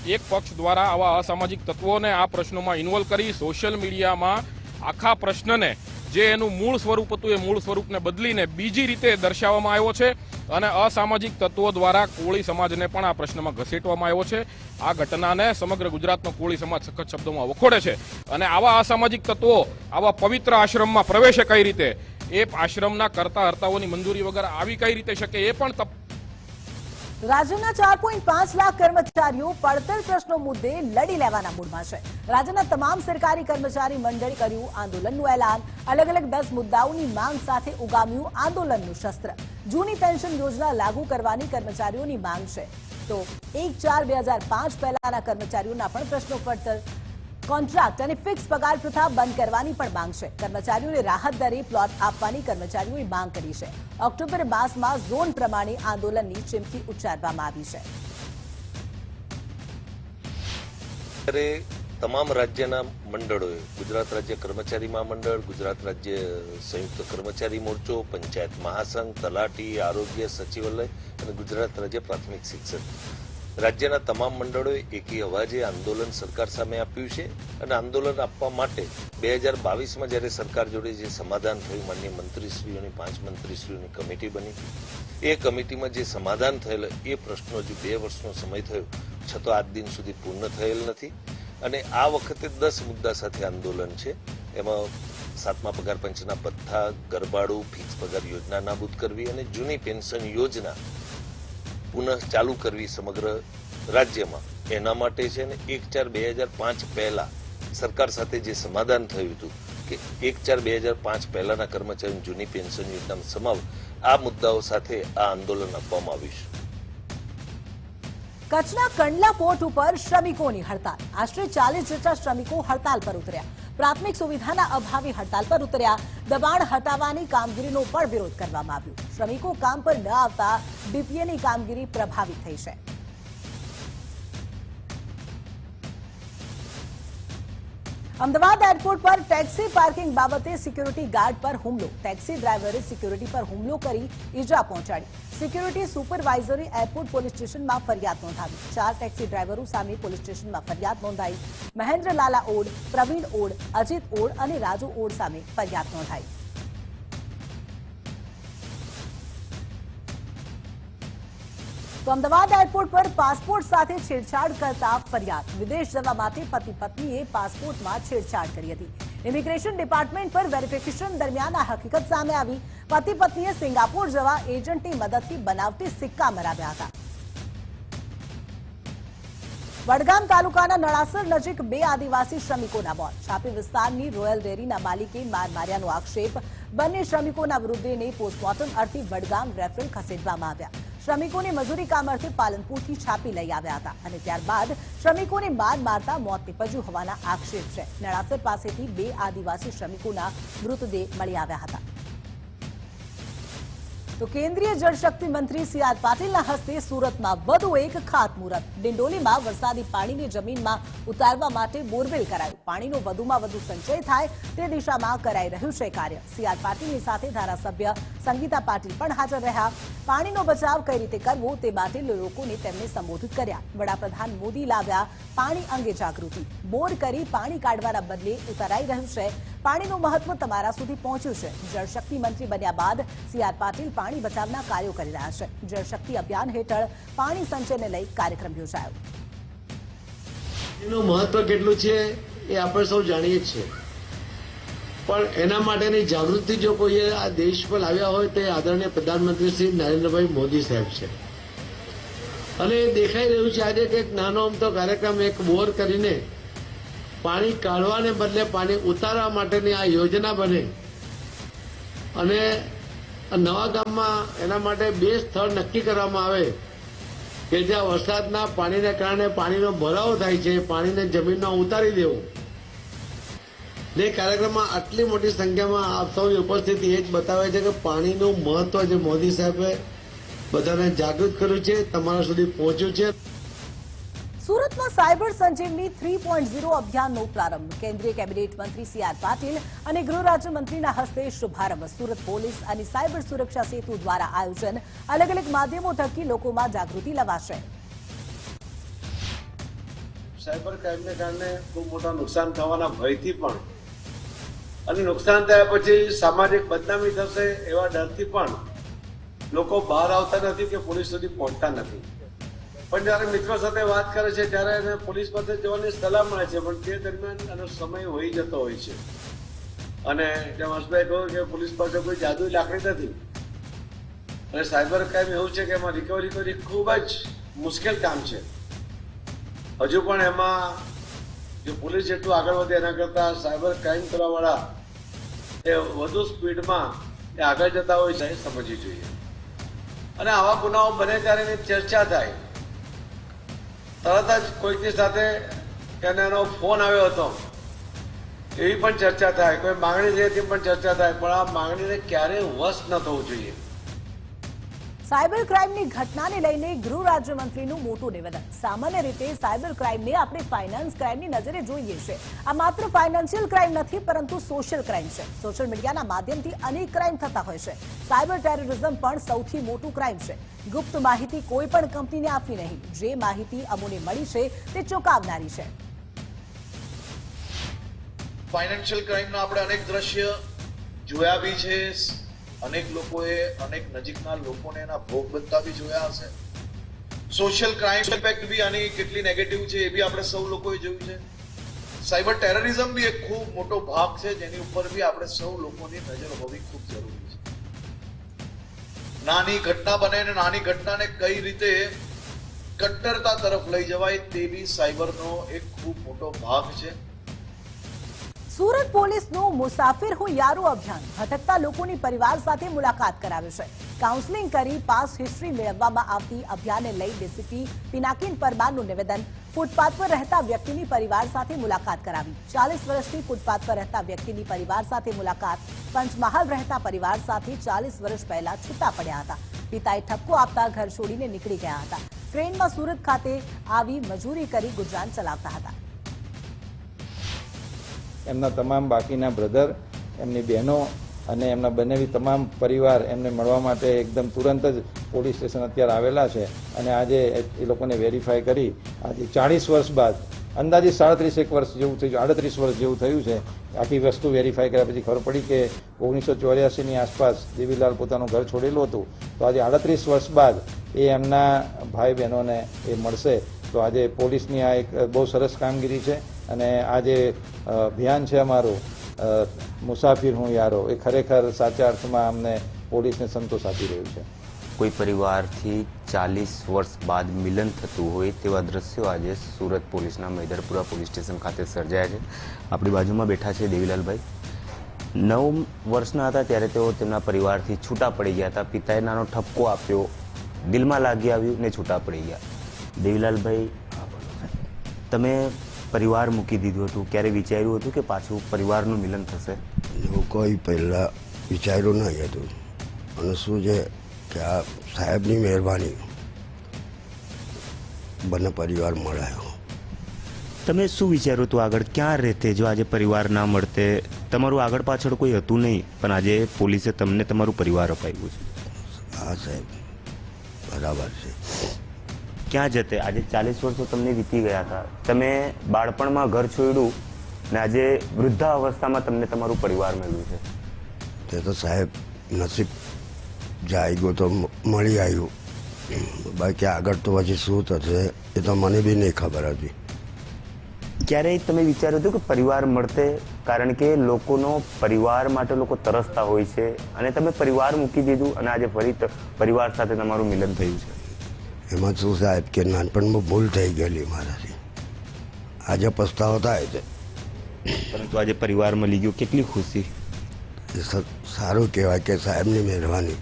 એક પક્ષ દ્વારા આવા અસામાજિક તત્વોને આ પ્રશ્નોમાં ઇન્વોલ્વ કરી સોશિયલ મીડિયામાં આખા પ્રશ્નને જે એનું મૂળ સ્વરૂપ હતું એ મૂળ સ્વરૂપને બદલીને બીજી રીતે દર્શાવવામાં આવ્યો છે અને અસામાજિક તત્વો દ્વારા કોળી સમાજને પણ આ પ્રશ્નમાં ઘસેટવામાં આવ્યો છે. આ ઘટનાને સમગ્ર ગુજરાતનો કોળી સમાજ સખત શબ્દોમાં વખોડે છે અને આવા અસામાજિક તત્વો આવા પવિત્ર આશ્રમમાં પ્રવેશે કઈ રીતે, એ આશ્રમના કરતા હર્તાઓની મંજૂરી વગર આવી કઈ રીતે શકે, એ પણ રાજ્યના 4.5 લાખ કર્મચારીઓ પડતર પ્રશ્નો મુદ્દે લડી લેવાના મૂડમાં છે. રાજ્યના તમામ સરકારી કર્મચારી મંડળે કર્યું આંદોલનનું એલાન. અલગ અલગ 10 મુદ્દાઓની માંગ સાથે ઉગામ્યું આંદોલનનું શસ્ત્ર. જૂની પેન્શન યોજના લાગુ કરવાની કર્મચારીઓની માંગ છે, તો 1/4/2005 પહેલાના કર્મચારીઓના પણ પ્રશ્નો પડતર, કોન્ટ્રાક્ટ અને ફિક્સ પગાર પ્રથા બંધ કરવાની પણ માંગ છે. કર્મચારીઓને રાહત દરે પ્લોટ આપવાની કર્મચારીઓએ માંગ કરી છે. ઓક્ટોબર માસમાં ઝોન પ્રમાણે આંદોલનની ચીમકી ઉચ્ચારવામાં આવી છે. ત્યારે તમામ રાજ્યના મંડળોએ ગુજરાત રાજ્ય કર્મચારી મહામંડળ, ગુજરાત રાજ્ય સંયુક્ત કર્મચારી મોરચો, પંચાયત મહાસંઘ, તલાટી, આરોગ્ય સચિવાલય અને ગુજરાત રાજ્ય પ્રાથમિક શિક્ષક રાજ્યના તમામ મંડળોએ એકી અવાજે આંદોલન સરકાર સામે આપ્યું છે અને આંદોલન આપવા માટે 2022માં જ્યારે સરકાર જોડે જે સમાધાન થયું, માન્ય મંત્રીશ્રીઓની 5 મંત્રીશ્રીઓની કમિટી બની હતી, એ કમિટીમાં જે સમાધાન થયેલ એ પ્રશ્નો હજુ 2 વર્ષનો સમય થયો છતાં આજ દિન સુધી પૂર્ણ થયેલ નથી અને આ વખતે 10 મુદ્દા સાથે આંદોલન છે. એમાં 7મા પગાર પંચના ભથ્થા, ગરબાડું, ફિક્સ પગાર યોજના નાબૂદ કરવી અને જૂની પેન્શન યોજના પુનઃ ચાલુ કરવી સમગ્ર રાજ્યમાં, એના માટે છે ને 1/4/2005 પહેલા સરકાર સાથે જે સમાધાન થયું હતું કે 1/4/2005 પહેલાના કર્મચારીઓની જૂની પેન્શન યોજનામાં સમાવ, આ મુદ્દાઓ સાથે આ આંદોલન આપવામાં આવ્યું છે. કચ્છના કંડલા પોર્ટ ઉપર શ્રમિકોની હડતાલ. આશરે 40 જેટલા શ્રમિકો હડતાલ પર ઉતર્યા. પ્રાથમિક સુવિધાના અભાવે હડતાલ પર ઉતર્યા. દબાણ હટાવવાની કામગીરીનો પણ વિરોધ કરવામાં આવ્યો. શ્રમિકો કામ પર ન આવતા ડીપીએની કામગીરી પ્રભાવિત થઈ છે. અમદાવાદ એરપોર્ટ પર ટેક્સી પાર્કિંગ બાબતે સિક્યુરિટી ગાર્ડ પર હુમલો. ટેક્સી ડ્રાઈવરે સિક્યુરિટી પર હુમલો કરી ઈજા પહોંચાડી. સિક્યુરિટી સુપરવાઇઝરે એરપોર્ટ પોલીસ સ્ટેશનમાં ફરિયાદ નોંધાવી. 4 ટેક્સી ડ્રાઈવરો સામે પોલીસ સ્ટેશનમાં ફરિયાદ નોંધાઈ. મહેન્દ્ર લાલા ઓડ, પ્રવીણ ઓડ, અજીત ઓડ અને રાજુ ઓડ સામે ફરિયાદ નોંધાઈ. તો અમદાવાદ એરપોર્ટ પર પાસપોર્ટ સાથે છેડછાડ કરતા ફરિયાદ. વિદેશ જવા માટે પતિ પત્નીએ પાસપોર્ટમાં છેડછાડ કરી હતી. ઇમિગ્રેશન ડિપાર્ટમેન્ટ પર વેરિફિકેશન દરમિયાન આ હકીકત સામે આવી. પતિ પત્નીએ સિંગાપોર જવા એજન્ટની મદદથી બનાવટી સિક્કા મરાવ્યા હતા. વડગામ તાલુકાના નળાસર નજીક 2 આદિવાસી શ્રમિકોના મોત. છાપી વિસ્તારની રોયલ ડેરીના માલિકે માર માર્યાનો આક્ષેપ. બંને શ્રમિકોના મૃતદેહને પોસ્ટમોર્ટમ અર્થે વડગામ રેફરલ ખસેડવામાં આવ્યા. શ્રમિકોને મજૂરી કામ અર્થે પાલનપુરથી છાપી લઈ આવ્યા હતા અને ત્યારબાદ શ્રમિકોને માર મારતા મોત નીપજ્યું હોવાના આક્ષેપ છે. નળાસર પાસેથી 2 આદિવાસી શ્રમિકોના મૃતદેહ મળી આવ્યા હતા. તો કેન્દ્રીય જળશક્તિ મંત્રી સી.આર. પાટીલના હસ્તે સુરતમાં વધુ એક ખાતમુહૂર્ત. ડિંડોલીમાં વરસાદી પાણીને જમીનમાં ઉતારવા માટે બોરવેલ કરાયું. પાણીનો વધુમાં વધુ સંચય થાય તે દિશામાં કરાઈ રહ્યું છે કાર્ય. સી.આર. પાટીલની સાથે ધારાસભ્ય સંગીતા પાટીલ પણ હાજર રહ્યા. પાણીનો બચાવ કઈ રીતે કરવો તે માટે લોકોને તેમને સંબોધિત કર્યા. વડાપ્રધાન મોદી લાવ્યા પાણી અંગે જાગૃતિ. બોર કરી પાણી કાઢવાના બદલે ઉતારાઈ રહ્યું છે. પાણીનું મહત્વ તમારા સુધી પહોંચ્યું છે. જળશક્તિ મંત્રી બન્યા બાદ સી.આર. પાટીલ પાણી બચાવના કાર્યો કરી રહ્યા છે. જળશક્તિ અભિયાન હેઠળ પાણી સંચયને લઈ કાર્યક્રમ યોજાયો. એનું મહત્વ કેટલું છે એ આપણે સૌ જાણીએ છીએ, પણ એના માટેની જાગૃતિ જો કોઈએ આ દેશ પર લાવ્યા હોય તો આદરણીય પ્રધાનમંત્રી શ્રી નરેન્દ્રભાઈ મોદી સાહેબ છે. અને દેખાઈ રહ્યું છે આજે કે એક નાનો અમથો કાર્યક્રમ, એક બોર કરીને પાણી કાઢવાને બદલે પાણી ઉતારવા માટેની આ યોજના બને અને નવા ગામમાં એના માટે 2 સ્થળ નક્કી કરવામાં આવે કે જ્યાં વરસાદના પાણીને કારણે પાણીનો ભરાવો થાય છે, પાણીને જમીનમાં ઉતારી દેવું. જે કાર્યક્રમમાં આટલી મોટી સંખ્યામાં આપ સૌની ઉપસ્થિતિ એ જ બતાવે છે કે પાણીનું મહત્વ જે મોદી સાહેબે બધાને જાગૃત કર્યું છે, તમારા સુધી પહોંચ્યું છે. સુરતમાં સાયબર સંજીવની 3.0 અભિયાનનો પ્રારંભ. કેન્દ્રીય કેબિનેટ મંત્રી સી.આર. પાટીલ અને ગૃહ રાજ્યમંત્રીના હસ્તે શુભારંભ. સુરત પોલીસ અને સાયબર સુરક્ષા સેતુ દ્વારા આયોજન. અલગ અલગ માધ્યમો થકી લોકોમાં જાગૃતિ લવાશે. સાયબર ક્રાઇમને કારણે ખૂબ મોટા નુકસાન થવાના ભયથી પણ અને નુકસાન થયા પછી સામાજિક બદનામી થશે એવા ડરથી પણ લોકો બહાર આવતા નથી કે પોલીસ સુધી પહોંચતા નથી. પણ જ્યારે મિત્રો સાથે વાત કરે છે ત્યારે એને પોલીસ પાસે જવાની સલાહ મળે છે, પણ તે દરમિયાન એનો સમય હોઈ જતો હોય છે. અને જેમ હર્ષભાઈ કહ્યું કે પોલીસ પાસે કોઈ જાદુઈ લાકડી નથી અને સાયબર ક્રાઇમ એવું છે કે એમાં રિકવરી કરવી ખૂબ જ મુશ્કેલ કામ છે. હજુ પણ એમાં જો પોલીસ જેટલું આગળ વધે એના કરતાં સાયબર ક્રાઇમ કરવાવાળા એ વધુ સ્પીડમાં એ આગળ જતા હોય છે, એ સમજવી જોઈએ. અને આવા ગુનાઓ બને ત્યારે એની ચર્ચા થાય, તરત જ કોઈકની સાથે એને એનો ફોન આવ્યો હતો એવી પણ ચર્ચા થાય, કોઈ માંગણી છે તે પણ ચર્ચા થાય, પણ આ માંગણીને ક્યારેય વશ ન થવું જોઈએ. સાયબર ક્રાઇમની ઘટનાને લઈને ગૃહ રાજ્યમંત્રીનું મોટું નિવેદન. સામાન્ય રીતે સાયબર ક્રાઇમને આપણે ફાઇનાન્સ ક્રાઇમની નજરે જોઈએ છે. આ માત્ર ફાઇનાન્શિયલ ક્રાઇમ નથી, પરંતુ સોશિયલ ક્રાઇમ છે. સોશિયલ મીડિયાના માધ્યમથી અનેક ક્રાઇમ થતા હોય છે. સાયબર ટેરરિઝમ પણ સૌથી મોટું ક્રાઇમ છે. ગુપ્ત માહિતી કોઈ પણ કંપનીને આપવી નહીં. જે માહિતી અમોને મળી છે તે ચોંકાવનારી છે. ફાઇનાન્શિયલ ક્રાઇમના આપણે અનેક દ્રશ્ય જોયા બી છે, અનેક લોકોએ અનેક નજીકના લોકોને એના ભોગ બનતા બી જોયા હશે. સોશિયલ ક્રાઇમ ઇમ્પેક્ટ બી આની કેટલી નેગેટિવ છે એ બી આપણે સૌ લોકોએ જોયું છે. સાયબર ટેરરિઝમ બી એક ખૂબ મોટો ભાગ છે જેની ઉપર બી આપણે સૌ લોકોની નજર હોવી ખૂબ જરૂરી છે. નાની ઘટના બને અને નાની ઘટનાને કઈ રીતે કટ્ટરતા તરફ લઈ જવાય તે બી સાયબરનો એક ખૂબ મોટો ભાગ છે. સુરત પોલીસનું મુસાફિર હું યારો અભિયાન ભટકતા લોકોની પરિવાર સાથે મુલાકાત કરાવે છે. કાઉન્સેલિંગ કરી પાસ હિસ્ટ્રી મેળવવામાં આવતી અભિયાનને લઈ ડીસીપી પિનાકીન પરમારનું નિવેદન. ફૂટપાથ પર રહેતા વ્યક્તિની પરિવાર સાથે મુલાકાત કરાવી. 40 વર્ષથી ફૂટપાથ પર રહેતા વ્યક્તિની પરિવાર સાથે મુલાકાત. પંચમહાલ રહેતા પરિવાર સાથે 40 વર્ષ પહેલા છૂટા પડ્યા હતા. પિતાએ ઠપકો આપતા ઘર છોડીને નીકળી ગયા હતા. ટ્રેનમાં સુરત ખાતે આવી મજૂરી કરી ગુજરાન ચલાવતા હતા. એમના તમામ બાકીના બ્રધર, એમની બહેનો અને એમના બનેવી તમામ પરિવાર એમને મળવા માટે એકદમ તુરંત જ પોલીસ સ્ટેશન અત્યારે આવેલા છે. અને આજે એ લોકોને વેરીફાઈ કરી આજે 40 વર્ષ બાદ અંદાજે 37 વર્ષ જેવું થયું, 38 વર્ષ જેવું થયું છે. આખી વસ્તુ વેરીફાઈ કર્યા પછી ખબર પડી કે 1984ની આસપાસ દેવીલાલ પોતાનું ઘર છોડેલું હતું. તો આજે 38 વર્ષ બાદ એ એમના ભાઈ બહેનોને એ મળશે. તો આજે પોલીસની આ એક બહુ સરસ કામગીરી છે. અને આ જે અભિયાન છે અમારું મુસાફિર હું યારો, એ ખરેખર સાચા અર્થમાં અમને પોલીસને સંતોષ આપી રહ્યું છે. કોઈ પરિવારથી 40 વર્ષ બાદ મિલન થતું હોય તેવા દ્રશ્યો આજે સુરત પોલીસના મૈદરપુરા પોલીસ સ્ટેશન ખાતે સર્જાયા છે. આપણી બાજુમાં બેઠા છે દેવીલાલભાઈ. 9 વર્ષના હતા ત્યારે તેઓ તેમના પરિવારથી છૂટા પડી ગયા હતા. પિતાએ નાનો ઠપકો આપ્યો, દિલમાં લાગી આવ્યું ને છૂટા પડી ગયા. દેવીલાલભાઈ, તમે પરિવાર મૂકી દીધું હતું, ક્યારે વિચાર્યું હતું કે પાછું પરિવારનું મિલન થશે? એવું કોઈ પહેલાં વિચાર્યું નહીં હતું. અને શું છે કે આ સાહેબની મહેરબાની બંને પરિવાર મળાયો. તમે શું વિચાર્યું હતું આગળ, ક્યાં રહેતે જો આજે પરિવાર ના મળતે? તમારું આગળ પાછળ કોઈ હતું નહીં, પણ આજે પોલીસે તમને તમારું પરિવાર અપાવ્યું છે. હા સાહેબ, બરાબર છે. ક્યાં જતે? આજે 40 વર્ષો તમને વીતી ગયા હતા. તમે બાળપણમાં ઘર છોડ્યું ને આજે વૃદ્ધા અવસ્થામાં તમને તમારું પરિવાર મળ્યું છે. તે તો સાહેબ નસીબ જાય ગયો તો મળી આવ્યું. બાકી આગળ તો પછી શું થશે એ તો મને બી નહીં ખબર હતી. ક્યારેય તમે વિચાર્યું હતું કે પરિવાર મળતે? કારણ કે લોકોનો પરિવાર માટે લોકો તરસતા હોય છે અને તમે પરિવાર મૂકી દીધું અને આજે ફરી પરિવાર સાથે તમારું મિલન થયું છે. એમાં શું સાહેબ કે નાનપણમાં ભૂલ થઈ ગયેલી મારાથી. આજે પસ્તાવો થાય છે. પરંતુ આજે પરિવાર મળી ગયો, કેટલી ખુશી. એ સારું કહેવાય કે સાહેબની મહેરબાની.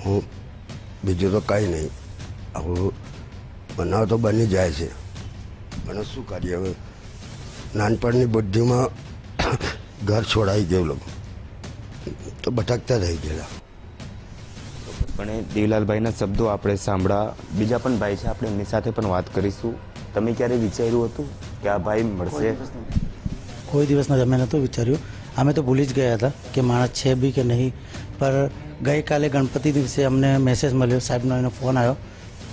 હું બીજું તો કંઈ નહીં. આવું બનાવ તો બની જાય છે, પણ શું કરીએ હવે. નાનપણની બુદ્ધિમાં ઘર છોડાઈ ગયેલું તો ભટકતા રહી ગયેલા. પણ દેવીલાલભાઈના શબ્દો આપણે સાંભળ્યા. બીજા પણ ભાઈ છે, આપણે એમની સાથે પણ વાત કરીશું. તમે ક્યારે વિચાર્યું હતું કે આ ભાઈ મળશે? કોઈ દિવસ નથી, અમે નહોતું વિચાર્યું. અમે તો ભૂલી જ ગયા હતા કે માણસ છે બી કે નહીં. પર ગઈકાલે ગણપતિ દિવસે અમને મેસેજ મળ્યો, સાહેબનો એનો ફોન આવ્યો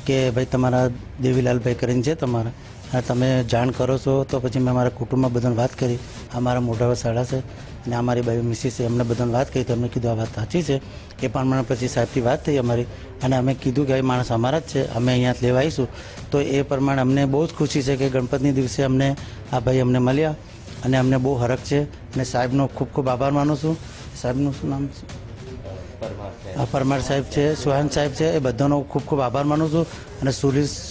કે ભાઈ તમારા દેવીલાલભાઈ કરીને છે તમારા, અને તમે જાણ કરો છો. તો પછી મેં મારા કુટુંબમાં બધાને વાત કરી. આ મારા મોટા શાળા છે અને આ મારી બાઈ મિસિસ છે, એમને બધાને વાત કરી. તો એમને કીધું આ વાત સાચી છે. એ પ્રમાણે પછી સાહેબથી વાત થઈ અમારી, અને અમે કીધું કે આ માણસ અમારા જ છે, અમે અહીંયા લેવા આવીશું. તો એ પ્રમાણે અમને બહુ જ ખુશી છે કે ગણપતિના દિવસે અમને આ ભાઈ અમને મળ્યા, અને અમને બહુ હરખ છે. અને સાહેબનો ખૂબ ખૂબ આભાર માનું છું. સાહેબનું શું નામ છે? પરમાર સાહેબ છે, સુહાન સાહેબ છે, એ બધાનો ખૂબ ખૂબ આભાર માનું છું. અને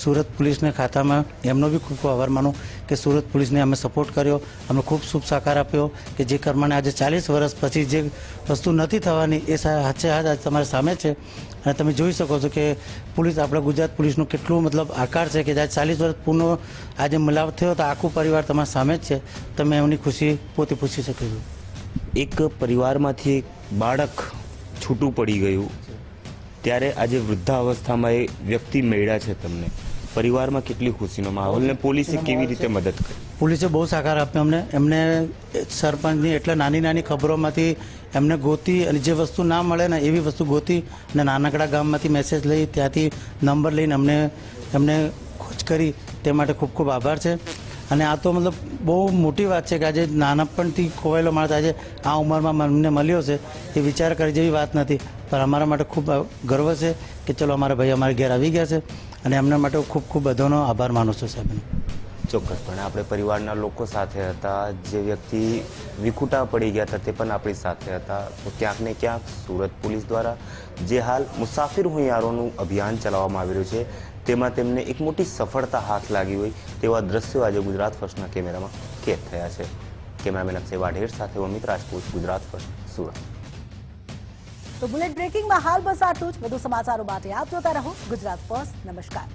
સુરત પોલીસને ખાતામાં એમનો બી ખૂબ ખૂબ આભાર માનું કે સુરત પોલીસને અમે સપોર્ટ કર્યો, અમને ખૂબ શુભ સાકાર આપ્યો કે જે પ્રમાણે આજે 40 વર્ષ પછી જે વસ્તુ નથી થવાની એ હાથે હાથ આજે તમારી સામે છે. અને તમે જોઈ શકો છો કે પોલીસ, આપણા ગુજરાત પોલીસનો કેટલું મતલબ આકાર છે કે આજે 40 વર્ષ પૂર્ણ આજે મિલાપ થયો તો આખું પરિવાર તમારા સામે જ છે. તમે એમની ખુશી પોતે પૂછી શકો છો. એક પરિવારમાંથી એક બાળક છૂટું પડી ગયું, ત્યારે આજે વૃદ્ધાવસ્થામાં એ વ્યક્તિ મળ્યા છે તમને, પરિવારમાં કેટલી ખુશીનો માહોલ, ને પોલીસે કેવી રીતે મદદ કરી? પોલીસે બહુ સહકાર આપ્યો અમને. એમને સરપંચની એટલે નાની નાની ખબરોમાંથી એમને ગોતી, અને જે વસ્તુ ના મળે ને એવી વસ્તુ ગોતી, અને નાનકડા ગામમાંથી મેસેજ લઈ ત્યાંથી નંબર લઈને એમને ખોજ કરી. તે માટે ખૂબ ખૂબ આભાર છે. અને આ તો મતલબ બહુ મોટી વાત છે કે આજે નાનપણથી ખોવાયેલો માણસ આજે આ ઉંમરમાં અમને મળ્યો છે, એ વિચાર કરી જેવી વાત નથી. પણ અમારા માટે ખૂબ ગર્વ છે કે ચલો અમારા ભાઈ અમારા ઘેર આવી ગયા છે, અને એમના માટે ખૂબ ખૂબ બધાનો આભાર માનું છું સાહેબને. ચોક્કસપણે આપણે પરિવારના લોકો સાથે હતા. જે વ્યક્તિ વિખૂટા પડી ગયા હતા તે પણ આપણી સાથે હતા. તો ક્યાંક ને ક્યાંક સુરત પોલીસ દ્વારા જે હાલ મુસાફિર હુંયારોનું અભિયાન ચલાવવામાં આવી રહ્યું છે તેમાં તેમને એક મોટી સફળતા હાથ લાગી હોય તેવા દ્રશ્યો આજે ગુજરાત ફર્સ્ટના કેમેરામાં કેદ થયા છે. કેમેરામેન અક્ષય વાઢેર સાથે અમિત રાજપૂત, ગુજરાત ફર્સ્ટ, સુરત. તો બુલેટ બ્રેકિંગમાં હાલ બસ આટલું જ. વધુ સમાચારો માટે આપ જોતા રહો ગુજરાત ફર્સ્ટ. નમસ્કાર.